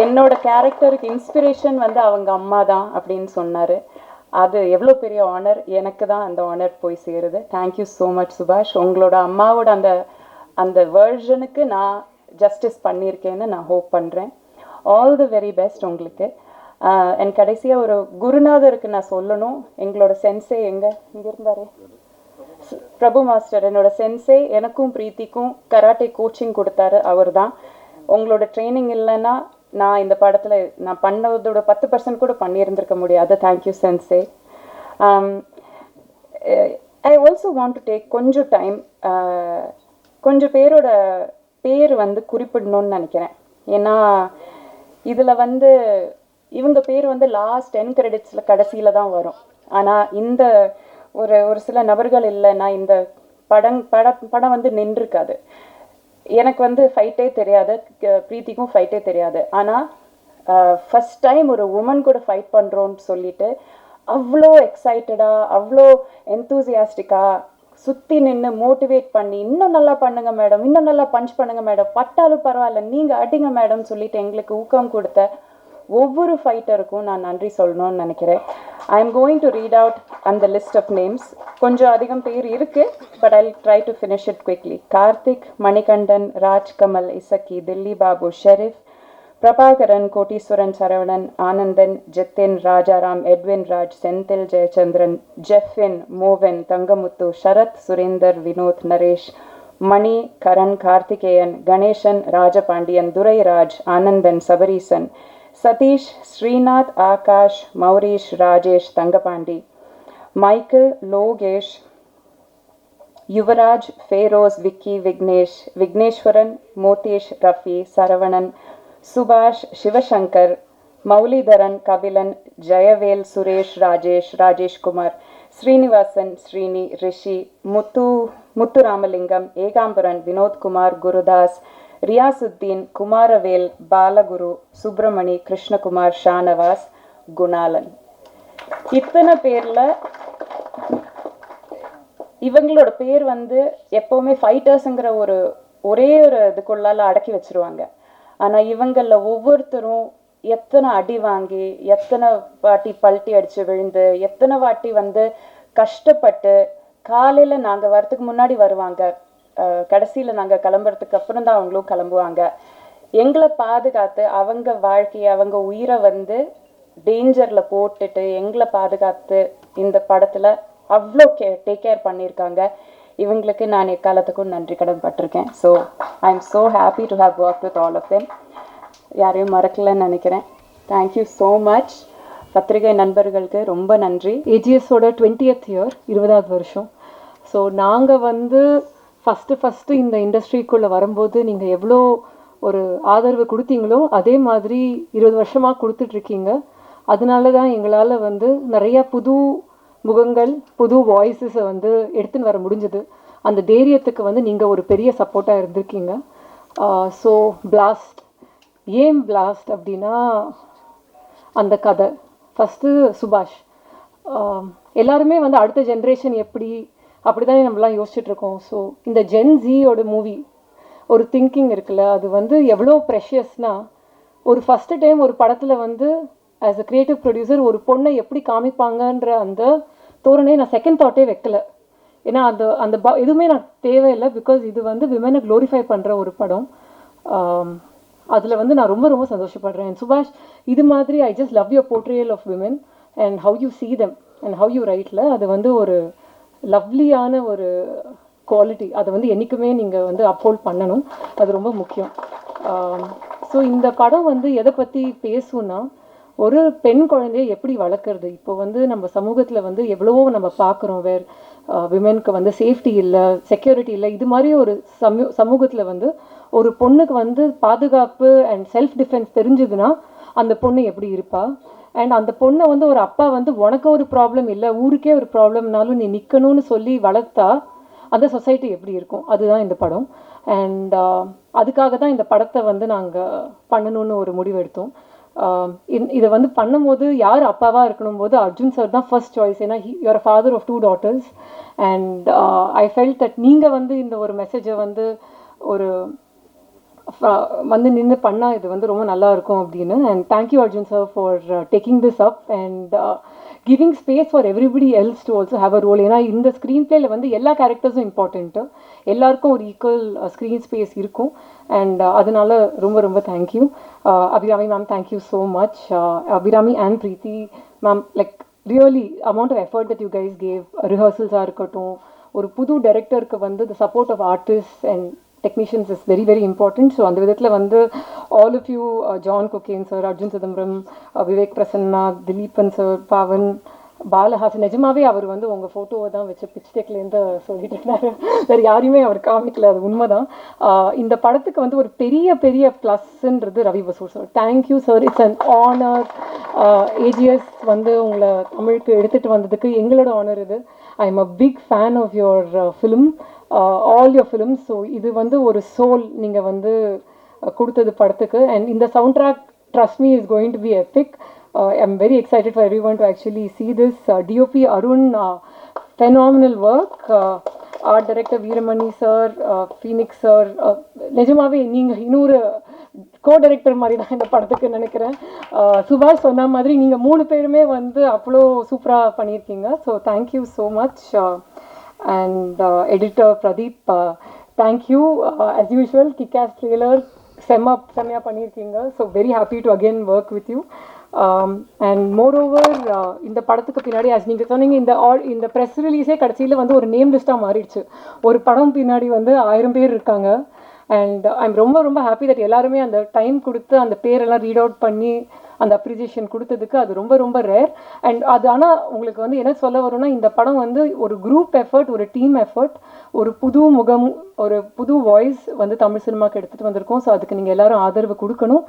என்னோட கேரக்டருக்கு இன்ஸ்பிரேஷன் வந்து அவங்க அம்மா தான் அப்படின்னு சொன்னார். அது எவ்வளோ பெரிய ஆனர். எனக்கு தான் அந்த ஆனர் போய் சேருது. தேங்க்யூ ஸோ மச் சுபாஷ். உங்களோட அம்மாவோட அந்த வேர்ஷனுக்கு நான் ஜஸ்டிஸ் பண்ணியிருக்கேன்னு நான் ஹோப் பண்ணுறேன். ஆல் தி வெரி பெஸ்ட் உங்களுக்கு. என் கடைசியாக ஒரு குருநாதருக்கு நான் சொல்லணும். எங்களோட சென்சே இங்கே இருந்தார், பிரபு மாஸ்டர். என்னோட சென்சே எனக்கும் பிரீத்திக்கும் கராட்டே கோச்சிங் கொடுத்தாரு, அவர் தான். உங்களோட ட்ரைனிங் இல்லைன்னா நான் இந்த படத்தில் நான் பண்ணதோட 10% கூட பண்ணியிருந்திருக்க முடியாது. Thank you sensei. I also want to take கொஞ்சம் டைம், கொஞ்சம் பேரோட பேர் வந்து குறிப்பிடணும்னு நினைக்கிறேன். ஏன்னா இதில் வந்து இவங்க பேர் வந்து லாஸ்ட் 10 கிரெடிட்ஸில் கடைசியில் தான் வரும். ஆனால் இந்த ஒரு சில நபர்கள் இல்லைன்னா இந்த படம் வந்து நின்றுருக்காது. எனக்கு வந்து ஃபைட்டே தெரியாது, பிரீத்திக்கும் ஃபைட்டே தெரியாது. ஆனால் ஃபஸ்ட் டைம் ஒரு உமன் கூட ஃபைட் பண்ணுறோன்னு சொல்லிட்டு அவ்வளோ எக்ஸைட்டடாக, அவ்வளோ என்தூசியாஸ்டிக்காக சுற்றி நின்று மோட்டிவேட் பண்ணி, இன்னும் நல்லா பண்ணுங்க மேடம், இன்னும் நல்லா பஞ்ச் பண்ணுங்க மேடம், பட்டாலும் பரவாயில்ல நீங்கள் அடிங்க மேடம் சொல்லிட்டு எங்களுக்கு ஊக்கம் கொடுத்த ஒவ்வொரு ஃபைட்டருக்கும் நான் நன்றி சொல்லணும்னு நினைக்கிறேன். I am going to read out அந்த லிஸ்ட் ஆஃப் நேம்ஸ். கொஞ்சம் அதிகம் பேர் இருக்குது, but I try to finish it quickly. Karthik, Manikandan, Rajkamal, Isakki, Dilli Babu, Sherif, Prabhakaran, Koteeswaran, Saravanan, Anandan, Jethin, Rajaram, Edwin Raj, Senthil, Jayachandran, Jefin, Movan, Thangamuthu, Sarath, Surender, Vinoth, Naresh, Mani, Karan, Karthikeyan, Ganesan, Rajapandian, Durairaj, Anandan, Sabareesan, Satish, Srinath, Akash, Mourish, Rajesh, Thangapandi, Michael, Lokesh, Yuvaraj, Feroz, Vicky, Vignesh, Vigneswaran, மோதேஷ், Rafi, Saravanan, சுபாஷ், சிவசங்கர், மௌலிதரன், கபிலன், ஜெயவேல், சுரேஷ், ராஜேஷ், ராஜேஷ்குமார், ஸ்ரீனிவாசன், ஸ்ரீனி, ரிஷி, முத்துராமலிங்கம், ஏகாம்பரன், வினோத்குமார், குருதாஸ், ரியாசுத்தீன், குமாரவேல், பாலகுரு, சுப்பிரமணி, கிருஷ்ணகுமார், ஷானவாஸ், குணாலன். இத்தனை பேரில் இவங்களோட பேர் வந்து எப்போவுமே ஃபைட்டர்ஸுங்கிற ஒரே ஒரு இதுக்குள்ளால அடக்கி வச்சிருவாங்க. ஆனால் இவங்களில் ஒவ்வொருத்தரும் எத்தனை அடி வாங்கி, எத்தனை வாட்டி பல்ட்டி அடித்து விழுந்து, எத்தனை வாட்டி வந்து கஷ்டப்பட்டு, காலையில் நாங்கள் வரத்துக்கு முன்னாடி வருவாங்க, கடைசியில் நாங்கள் கிளம்புறதுக்கு அப்புறம் தான் அவங்களும் கிளம்புவாங்க. எங்களை பாதுகாத்து அவங்க வாழ்க்கையை, அவங்க உயிரை வந்து டேஞ்சரில் போட்டுட்டு எங்களை பாதுகாத்து இந்த படத்தில் அவ்வளோ டேக் கேர் பண்ணியிருக்காங்க. இவங்களுக்கு நான் எக்காலத்துக்கும் நன்றி கடன் பட்டிருக்கேன். So I am so happy to have work with all of them. யாரையும் மறக்கலன்னு நினைக்கிறேன். Thank you so much. பத்திரிகை நண்பர்களுக்கு ரொம்ப நன்றி. ஏஜிஎஸோட 20th இயர், 20வது வருஷம். ஸோ நாங்கள் வந்து ஃபஸ்ட்டு இந்த இண்டஸ்ட்ரிக்குள்ளே வரும்போது நீங்கள் எவ்வளோ ஒரு ஆதரவு கொடுத்தீங்களோ அதே மாதிரி 20 வருஷமாக கொடுத்துட்ருக்கீங்க. அதனால தான் எங்களால் வந்து நிறையா புது முகங்கள் புது வாய்ஸஸை வந்து எடுத்துன்னு வர முடிஞ்சது. அந்த தைரியத்துக்கு வந்து நீங்கள் ஒரு பெரிய சப்போர்ட்டாக இருந்திருக்கீங்க. ஸோ பிளாஸ்ட், ஏன் பிளாஸ்ட் அப்படின்னா அந்த கதை ஃபஸ்ட்டு சுபாஷ். எல்லாருமே வந்து அடுத்த ஜென்ரேஷன் எப்படி அப்படி தானே நம்மளாம் யோசிச்சுட்ருக்கோம். ஸோ இந்த ஜென் ஜியோட மூவி ஒரு திங்கிங் இருக்குல்ல, அது வந்து எவ்வளோ ப்ரெஷியஸ்னால், ஒரு ஃபஸ்ட்டு டைம் ஒரு படத்தில் வந்து ஆஸ் அ க்ரியேட்டிவ் ப்ரொடியூசர் ஒரு பொண்ணை எப்படி காமிப்பாங்கன்ற அந்த தோரணையை நான் செகண்ட் தாட்டே வைக்கல. ஏன்னா அந்த அந்த எதுவுமே நான் தேவையில்லை. பிகாஸ் இது வந்து விமனை க்ளோரிஃபை பண்ணுற ஒரு படம். அதில் வந்து நான் ரொம்ப ரொம்ப சந்தோஷப்படுறேன். சுபாஷ், இது மாதிரி I just love your portrayal of women and how you see them and how you ரைட்டில் அது வந்து ஒரு லவ்லியான ஒரு குவாலிட்டி. அதை வந்து என்றைக்குமே நீங்கள் வந்து அப்ஹோல்ட் பண்ணணும். அது ரொம்ப முக்கியம். ஸோ இந்த படம் வந்து எதை பற்றி பேசுன்னா, ஒரு பெண் குழந்தைய எப்படி வளர்க்குறது. இப்போ வந்து நம்ம சமூகத்தில் வந்து எவ்வளவோ நம்ம பார்க்குறோம், விமென்க்கு வந்து சேஃப்டி இல்லை, செக்யூரிட்டி இல்லை. இது மாதிரி ஒரு சமூகத்தில் வந்து ஒரு பொண்ணுக்கு வந்து பாதுகாப்பு அண்ட் செல்ஃப் டிஃபென்ஸ் தெரிஞ்சுதுன்னா அந்த பொண்ணு எப்படி இருப்பா. அண்ட் அந்த பொண்ணை வந்து ஒரு அப்பா வந்து உனக்கு ஒரு ப்ராப்ளம் இல்லை, ஊருக்கே ஒரு ப்ராப்ளம்னாலும் நீ நிற்கணும்னு சொல்லி வளர்த்தா அந்த சொசைட்டி எப்படி இருக்கும். அதுதான் இந்த படம். அண்ட் அதுக்காக தான் இந்த படத்தை வந்து நாங்கள் பண்ணணும்னு ஒரு முடிவு எடுத்தோம். இதை வந்து பண்ணும்போது யார் அப்பாவாக இருக்கணும் போது அர்ஜுன் சார் தான் ஃபர்ஸ்ட் சாய்ஸ். ஏன்னா you're father of 2 daughters. And I felt that நீங்கள் வந்து இந்த ஒரு மெசேஜை வந்து ஒரு வந்து நின்று பண்ணால் இது வந்து ரொம்ப நல்லா இருக்கும் அப்படின்னு. And thank you Arjun sir for taking this up and giving space for everybody else to also have a role. ஏன்னா இந்த ஸ்க்ரீன் பிளேயில் வந்து எல்லா கேரக்டர்ஸும் இம்பார்ட்டண்ட்டு, எல்லாருக்கும் ஒரு ஈக்குவல் ஸ்க்ரீன் ஸ்பேஸ் இருக்கும். அண்ட் அதனால ரொம்ப ரொம்ப thank you Abhirami ma'am. Thank you so much Abhirami and Preethi ma'am. Like really amount of effort that you guys gave. ரிஹர்சல்ஸாக இருக்கட்டும், ஒரு புது டைரக்டருக்கு வந்து the support of artist and technicians is very very important. So அந்த விதத்தில் வந்து all of you, John Kokken sir, Arjun Chidambaram, Vivek Prasanna, Dileepan sir, Pavan, Balahasan, நிஜமாவே அவர் வந்து உங்கள் ஃபோட்டோவை தான் வச்சு பிச்டெக்லேருந்து சொல்லிட்டு இருந்தார். வேறு யாரையுமே அவர் காமிக்கல, அது உண்மைதான். இந்த படத்துக்கு வந்து ஒரு பெரிய பெரிய ப்ளஸ்ன்றது Ravi Basrur sir. Thank you sir, it's an honour. AGS வந்து உங்களை தமிழுக்கு எடுத்துகிட்டு வந்ததுக்கு எங்களோட ஆனர் இது. I am a big fan of your film, all your films. So இது வந்து ஒரு சோல் நீங்கள் வந்து கொடுத்தது படத்துக்கு. அண்ட் இந்த sound track, trust me, is going to be epic. I'm very excited for everyone to actually see this. DOP Arun, phenomenal work. Art director Veeramani sir, Phoenix sir, நிஜமாவே நீங்கள் இன்னொரு கோ-டைரக்டர் மாதிரி தான் இந்த படத்துக்கு நினைக்கிறேன். சுபாஷ் சொன்ன மாதிரி நீங்கள் 3 பேருமே வந்து அவ்வளோ சூப்பராக பண்ணியிருக்கீங்க. So thank you so much. And editor Pradeep, thank you. as usual, kick-ass trailer செம்மையாக பண்ணியிருக்கீங்க. So very happy to again work with you. And moreover இந்த படத்துக்கு பின்னாடி as நீங்கள் சொன்னீங்க, இந்த ப்ரெஸ் ரிலீஸே கடைசியில் வந்து ஒரு நேம் லிஸ்ட்டாக மாறிடுச்சு. ஒரு படம் பின்னாடி வந்து 1000 பேர் இருக்காங்க. அண்ட் ஐம் ரொம்ப ரொம்ப ஹாப்பி தட் எல்லாருமே அந்த டைம் கொடுத்து அந்த பேரெல்லாம் ரீட் அவுட் பண்ணி அந்த அப்ரிசியேஷன் கொடுத்ததுக்கு. அது ரொம்ப ரொம்ப ரேர். அண்ட் அது ஆனால் உங்களுக்கு வந்து என்ன சொல்ல வரும்னா, இந்த படம் வந்து ஒரு குரூப் எஃபர்ட், ஒரு டீம் எஃபர்ட், ஒரு புது முகம், ஒரு புது வாய்ஸ் வந்து தமிழ் சினிமாவுக்கு எடுத்துகிட்டு வந்திருக்கோம். ஸோ அதுக்கு நீங்கள் எல்லாரும் ஆதரவு கொடுக்கணும்.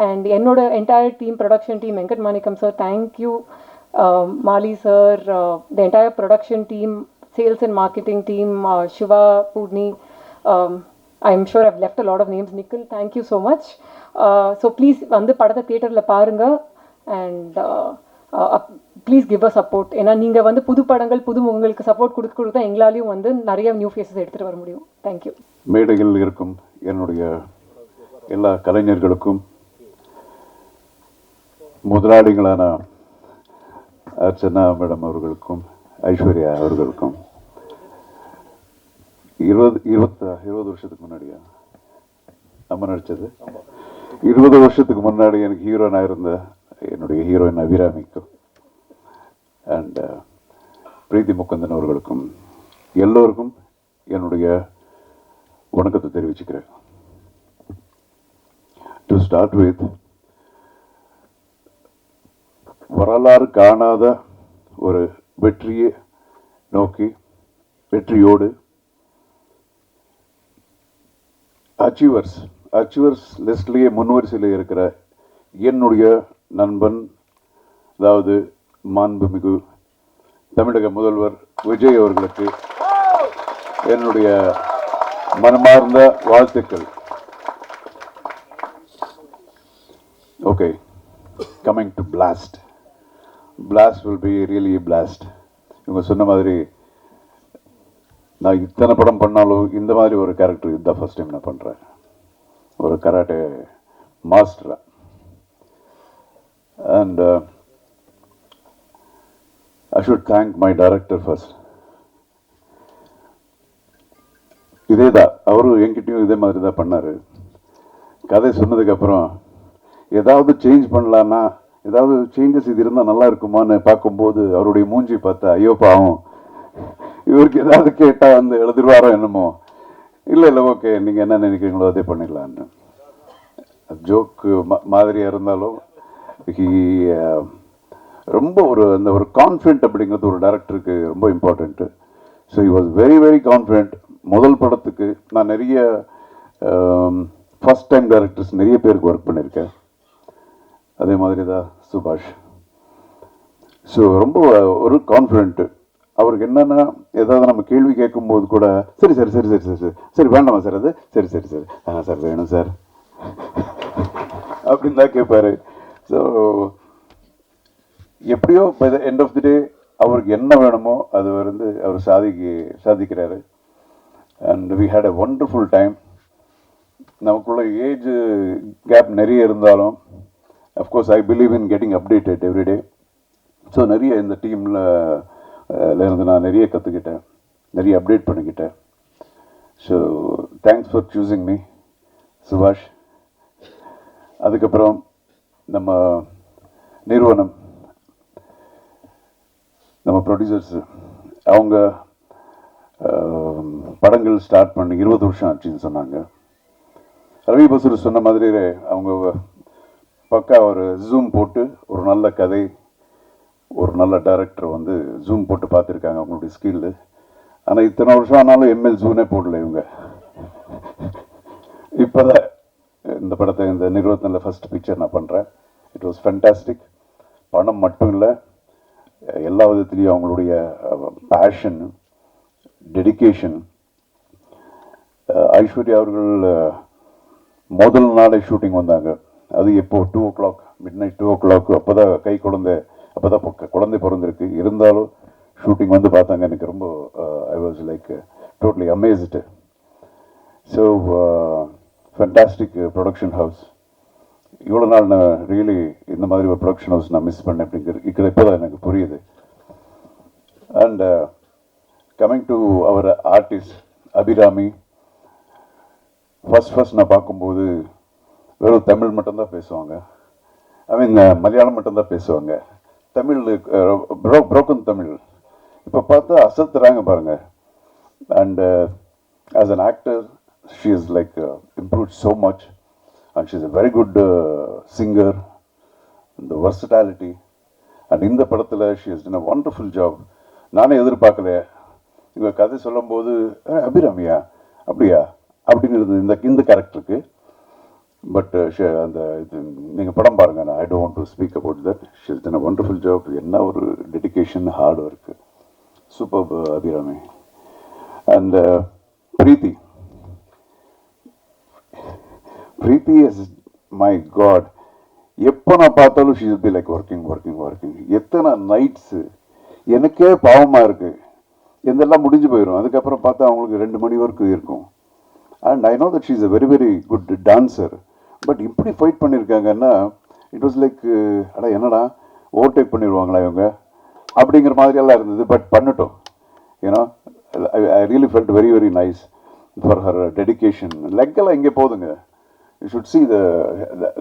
அண்ட் என்னோட entire team, production team, Venkat Manickam sir, thank you. Mali sir, the entire production team, sales and marketing team, Siva, Poorni, I'm sure I've left a lot of names. Nikhil, thank you so much. So please வந்து படத்தை தியேட்டரில் பாருங்கள். And please give a support. ஏன்னா நீங்கள் வந்து புது படங்கள், புது முகங்களுக்கு சப்போர்ட் கொடுத்தா எங்களாலையும் வந்து நிறைய நியூ ஃபேஸஸ் எடுத்துகிட்டு வர முடியும். தேங்க்யூ. மேடையில் இருக்கும் என்னுடைய எல்லா கலைஞர்களுக்கும், முதலாளிகளான அர்ச்சனா மேடம் அவர்களுக்கும், ஐஸ்வர்யா அவர்களுக்கும், 20 வருஷத்துக்கு முன்னாடியா நம்ம நடித்தது, 20 வருஷத்துக்கு முன்னாடி எனக்கு ஹீரோனாக இருந்த என்னுடைய ஹீரோயின் அபிராமிக்கும், அண்ட் பிரீத்தி முகுந்தன் அவர்களுக்கும், எல்லோருக்கும் என்னுடைய வணக்கத்தை தெரிவிச்சுக்கிறேன். டு ஸ்டார்ட் வித், வரலாறு காணாத ஒரு வெற்றியை நோக்கி, வெற்றியோடு அச்சீவர்ஸ் அச்சீவர்ஸ் லிஸ்ட்லேயே முன்வரிசையில் இருக்கிற என்னுடைய நண்பன், அதாவது மாண்புமிகு தமிழக முதல்வர் விஜய் அவர்களுக்கு என்னுடைய மனமார்ந்த வாழ்த்துக்கள். Okay, coming to blast. Blast will be really blast. இவங்க சொன்ன மாதிரி நான் இத்தனை படம் பண்ணாலும் இந்த மாதிரி ஒரு கேரக்டர் இதுதான் ஃபர்ஸ்ட் டைம் நான் பண்ணுறேன். ஒரு கராட்டே மாஸ்டரா. And I should thank my director first. இதே தான் அவரும் என்கிட்டயும் இதே மாதிரி தான் பண்ணார். கதை சொன்னதுக்கப்புறம் ஏதாவது சேஞ்ச் பண்ணலான்னா, ஏதாவது சேஞ்சஸ் இது இருந்தால் நல்லா இருக்குமான்னு பார்க்கும்போது அவருடைய மூஞ்சி பார்த்தா ஐயோ பாவம், இவருக்கு ஏதாவது கேட்டால் வந்து எழுதிருவாரோ என்னமோ. இல்லை ஓகே, நீங்கள் என்ன நினைக்கிறீங்களோ அதே பண்ணிடலான்னு. ஜோக்கு மாதிரியாக இருந்தாலும் ரொம்ப அந்த ஒரு கான்ஃபிடென்ட் அப்படிங்கிறது ஒரு டைரக்டருக்கு ரொம்ப important. So he was very very confident. முதல் படத்துக்கு நான் நிறைய ஃபஸ்ட் டைம் டைரக்டர்ஸ் நிறைய பேருக்கு ஒர்க் பண்ணியிருக்கேன். அதே மாதிரி தான் சுபாஷ். ஸோ ரொம்ப ஒரு கான்ஃபிடென்ட்டு. அவருக்கு என்னென்னா ஏதாவது நம்ம கேள்வி கேட்கும்போது கூட சரி சரி சரி சரி சரி சரி சரி வேண்டாமா சார், அது சரி சரி சரி சார் வேணும் சார் அப்படின்னு தான் கேட்பாரு. ஸோ எப்படியோ by the end of the day அவருக்கு என்ன வேணுமோ அது வந்து அவர் சாதிக்கிறாரு. And we had a wonderful time. நமக்குள்ள ஏஜ் கேப் நிறைய இருந்தாலும் of course I believe in getting updated everyday. So நிறைய இந்த டீமில் இருந்து நான் நிறைய கற்றுக்கிட்டேன், நிறைய அப்டேட் பண்ணிக்கிட்டேன். So thanks for choosing me சுபாஷ். அதுக்கப்புறம் நம்ம நிறுவனம், நம்ம ப்ரொடியூசர்ஸ், அவங்க படங்கள் ஸ்டார்ட் பண்ணி 20 வருஷம் ஆச்சுன்னு சொன்னாங்க. ரவி பசூர் சொன்ன மாதிரி அவங்க பக்கா ஒரு ஜூம் போட்டு ஒரு நல்ல கதை, ஒரு நல்ல டைரக்டர் வந்து ஜூம் போட்டு பார்த்துருக்காங்க அவங்களுடைய ஸ்கில்லு. ஆனால் இத்தனை வருஷம் ஆனாலும் எம்எல் ஜூனே போடல இவங்க. இப்போ தான் இந்த படத்தை இந்த நிறுவனத்தில் ஃபஸ்ட் பிக்சர் நான் பண்ணுறேன். It was fantastic. பணம் மட்டும் இல்லை, எல்லா விதத்துலேயும் அவங்களுடைய பேஷன், டெடிக்கேஷன். ஐஸ்வர்யா அவர்கள் முதல் நாளே ஷூட்டிங் வந்தாங்க. அது எப்போ 2 o'clock, midnight 2 o'clock. அப்போ தான் குழந்தை பிறந்திருக்கு. இருந்தாலும் ஷூட்டிங் வந்து பார்த்தாங்க. எனக்கு ரொம்ப I was like totally amazed. So fantastic production house. இவ்வளோ நாள் நான் ரியலி இந்த மாதிரி ஒரு ப்ரொடக்ஷன் ஹவுஸ் நான் மிஸ் பண்ணேன் அப்படிங்கிறது இப்போ தான் எனக்கு புரியுது. And coming to our artist Abirami, first நான் பார்க்கும்போது வெறும் தமிழ் மட்டும்தான் பேசுவாங்க. ஐ மீன் மலையாளம் மட்டும்தான் பேசுவாங்க. தமிழ் புரோக்கன் தமிழ். இப்போ பார்த்தா அசத்துறாங்க பாருங்க. And as an actor she is like improved so much. And she's a very good singer, and the versatility. And in the படத்தில் she has done a wonderful job. நானே எதிர்பார்க்கல. இவங்க கதை சொல்லும்போது அபிராமியா அப்படியா அப்படின்னு இந்த கேரக்டருக்கு. பட் அந்த இது நீங்கள் படம் பாருங்க. I don't want to speak about that. She has done a wonderful job. என்ன ஒரு dedication, hard work. Super Abirami. And Preethi is my god. எப்போ நான் பார்த்தாலும் she will be like working. எத்தனை நைட்ஸு எனக்கே பாவமாக இருக்குது. இதெல்லாம் முடிஞ்சு போயிடும். அதுக்கப்புறம் பார்த்தா அவங்களுக்கு 2 மணி வரைக்கும் இருக்கும். And I know that she is a very very good dancer. But இப்படி ஃபைட் பண்ணியிருக்காங்கன்னா இட் வாஸ் லைக் அடா என்னடா ஓவர்டேக் பண்ணிடுவாங்களா இவங்க அப்படிங்கிற மாதிரியெல்லாம் இருந்தது. பட் பண்ணட்டும். ஏன்னா I really felt very very nice for her dedication. லெக்கெல்லாம் இங்கே போதுங்க. You should see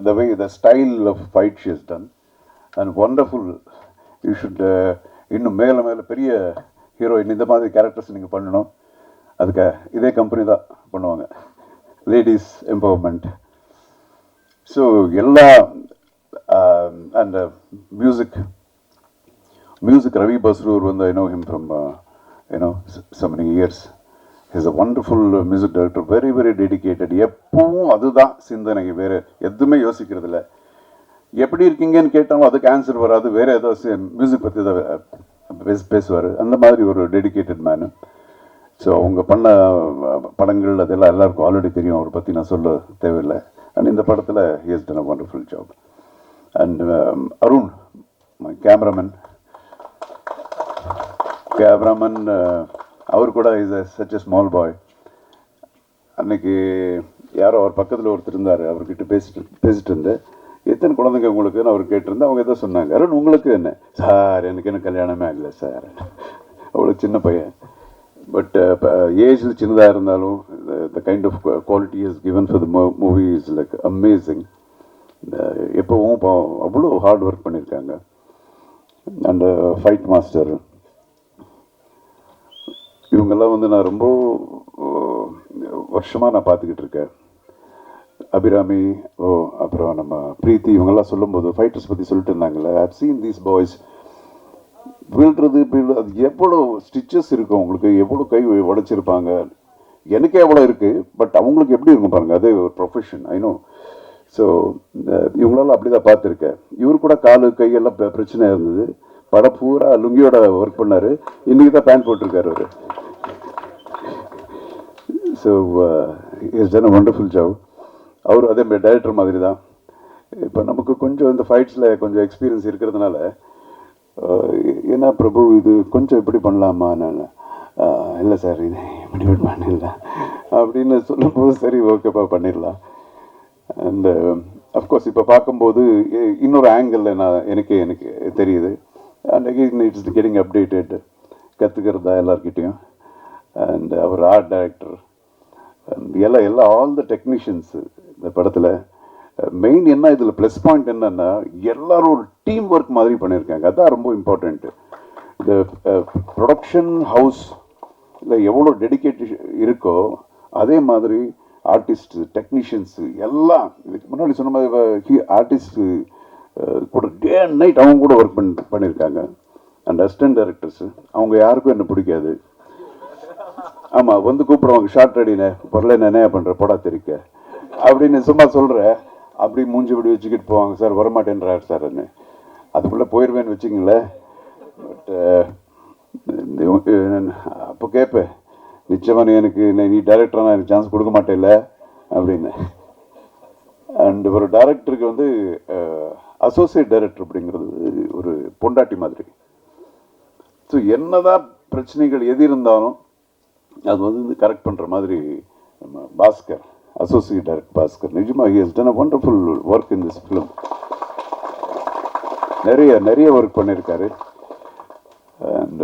the way, the style of fight she has done, and wonderful. You should இன்னும் மேலே பெரிய ஹீரோயின் இந்த மாதிரி கேரக்டர்ஸ் நீங்கள் பண்ணணும். அதுக்கு இதே கம்பெனி தான் பண்ணுவாங்க. Ladies empowerment. ஸோ எல்லா அண்ட் மியூசிக் ரவி பஸ்ரூர் வந்து I know him from so many years. Is a wonderful music director, very very dedicated. எப்பவும் அதுதான் சிந்தனை, வேறு எதுவுமே யோசிக்கிறது இல்லை. எப்படி இருக்கீங்கன்னு கேட்டாலும் அதுக்கு ஆன்சர் வராது, வேறு ஏதாவது மியூசிக் பற்றி தான் பேசுவார். அந்த மாதிரி ஒரு டெடிக்கேட்டட் மேனு. ஸோ அவங்க பண்ண படங்கள் அதெல்லாம் எல்லாருக்கும் ஆல்ரெடி தெரியும், அவரை பற்றி நான் சொல்ல தேவையில்லை. அண்ட் இந்த படத்தில் he has done a wonderful job. And Arun, my cameraman, அவர் கூட is such a small boy. அன்னைக்கு யாரோ அவர் பக்கத்தில் ஒருத்தர் இருந்தார், அவர்கிட்ட பேசிட்டு இருந்தேன், எத்தனை குழந்தைங்க உங்களுக்குன்னு அவர் கேட்டிருந்தேன். அவங்க எதோ சொன்னாங்க, அருண் உங்களுக்கு என்ன சார், எனக்கு என்ன கல்யாணமே ஆகலை சார். அவ்வளோ சின்ன பையன். பட் ஏஜில் சின்னதாக இருந்தாலும் the kind of quality is given for the movie is like amazing. எப்போவும் அவ்வளோ ஹார்ட் ஒர்க் பண்ணியிருக்காங்க. அண்ட் ஃபைட் மாஸ்டர், இவங்கெல்லாம் வந்து நான் ரொம்ப வருஷமாக நான் பார்த்துக்கிட்டு இருக்கேன். அபிராமி, அப்புறம் நம்ம பிரீத்தி, இவங்கெல்லாம் சொல்லும்போது ஃபைட்டர்ஸ் பற்றி சொல்லிட்டு இருந்தாங்கல்ல, ஐ சீன் தீஸ் பாய்ஸ் வீழ்றது, அது எவ்வளோ ஸ்டிச்சஸ் இருக்கும் அவங்களுக்கு, எவ்வளோ கை உடைச்சிருப்பாங்க. எனக்கே எவ்வளோ இருக்குது, பட் அவங்களுக்கு எப்படி இருக்கும் பாருங்கள், அதே ஒரு ப்ரொஃபஷன் ஐநோ. ஸோ இவங்களால அப்படி தான் பார்த்துருக்கேன். இவர் கூட காலு கையெல்லாம் பிரச்சனை இருந்தது, படம் பூரா லுங்கியோட ஒர்க் பண்ணார். இன்றைக்கி தான் பேண்ட் போட்டிருக்காரு அவர். So is done a wonderful job. அவர் அதே மாதிரி டைரக்டர் மாதிரி தான். இப்போ நமக்கு கொஞ்சம் இந்த ஃபைட்ஸில் கொஞ்சம் எக்ஸ்பீரியன்ஸ் இருக்கிறதுனால, ஏன்னா பிரபு இது கொஞ்சம் இப்படி பண்ணலாமா, நான் இல்லை சார் இது இப்படி பண்ணிடலாம் அப்படின்னு சொல்லும்போது, சரி ஓகேப்பா பண்ணிடலாம். அண்ட் அஃப்கோர்ஸ் இப்போ பார்க்கும்போது இன்னொரு ஆங்கிளில் எனக்கு தெரியுது. And again it's getting updated, கற்றுக்கிறதா எல்லார்கிட்டையும். அண்ட் அவர் ஆர்ட் டைரக்டர் அண்ட் எல்லாம் ஆல் த டெக்னீஷியன்ஸ் இந்த படத்தில். மெயின் என்ன இதில் ப்ளஸ் பாயிண்ட் என்னன்னா, எல்லாரும் ஒரு டீம் ஒர்க் மாதிரி பண்ணியிருக்காங்க. அதுதான் ரொம்ப இம்பார்ட்டண்ட்டு. இந்த ப்ரொடக்ஷன் ஹவுஸ் இல்லை எவ்வளோ டெடிக்கேட் இருக்கோ, அதே மாதிரி ஆர்டிஸ்ட்டு, டெக்னீஷியன்ஸு எல்லாம் இதுக்கு முன்னாடி சொன்ன மாதிரி ஆர்டிஸ்ட்டு கூட டே அண்ட் நைட் அவங்க கூட ஒர்க் பண்ணியிருக்காங்க. அண்ட் அசிஸ்டன்ட் டைரக்டர்ஸு, அவங்க யாருக்கும் என்ன பிடிக்காது. ஆமாம், வந்து கூப்பிடுவாங்க, ஷார்ட் ரெடினே பொருளை என்ன பண்ணுற போடா தெரிக்க அப்படின்னு சும்மா சொல்கிறேன். அப்படி மூஞ்சி இப்படி வச்சுக்கிட்டு போவாங்க, சார் வரமாட்டேன்றார் சார்ன்னு. அதுக்குள்ளே போயிடுவேன்னு வச்சுங்களேன். பட் அப்போ கேட்பேன், நிச்சயமாக எனக்கு நீ டைரக்டராக எனக்கு சான்ஸ் கொடுக்க மாட்டேல்ல அப்படின்னு. அண்ட் ஒரு டைரக்டருக்கு வந்து அசோசியேட் டைரக்டர் அப்படிங்கிறது ஒரு பொண்டாட்டி மாதிரி. ஸோ என்னதான் பிரச்சனைகள் எது இருந்தாலும் அது வந்து கரெக்ட் பண்ணுற மாதிரி நம்ம பாஸ்கர், அசோசியேட் டைரக்டர் பாஸ்கர், நிஜமாக he has done a wonderful work in this film. நிறைய ஒர்க் பண்ணியிருக்காரு. அண்ட்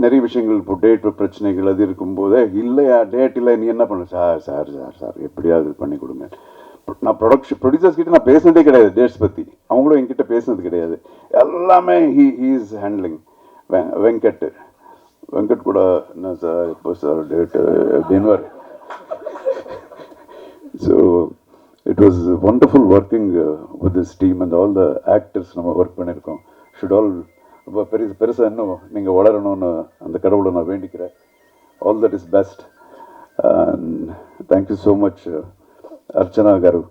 நிறைய விஷயங்கள் இப்போ டேட் பிரச்சனைகள் அது இருக்கும்போதே, இல்லையா டேட் இல்லை நீ என்ன பண்ண சார் சார் சார் சார் எப்படியாவது பண்ணி கொடுங்க. நான் ப்ரொடியூசர்ஸ் கிட்ட நான் பேசுனதே கிடையாது டேட்ஸ் பற்றி, அவங்களும் என்கிட்ட பேசுனது கிடையாது. எல்லாமே ஹீ இஸ் ஹேண்ட்லிங். வெங்கட் கூட என்ன சார் இப்போ சார் டேட்டு அப்படின்னு. So it was wonderful working with this team and all the actors நம்ம ஒர்க் பண்ணியிருக்கோம். ஷுட் ஆல் ரொம்ப பெருசாக இன்னும் நீங்கள் வளரணும்னு அந்த கடவுளை நான் வேண்டிக்கிறேன். All that is best. And thank you so much Archana గారు.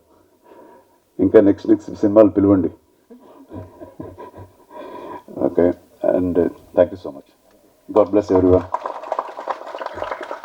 ఇంకా నెక్స్ట్ సినిమాలు పిలవండి. Okay, and thank you so much. God bless everyone.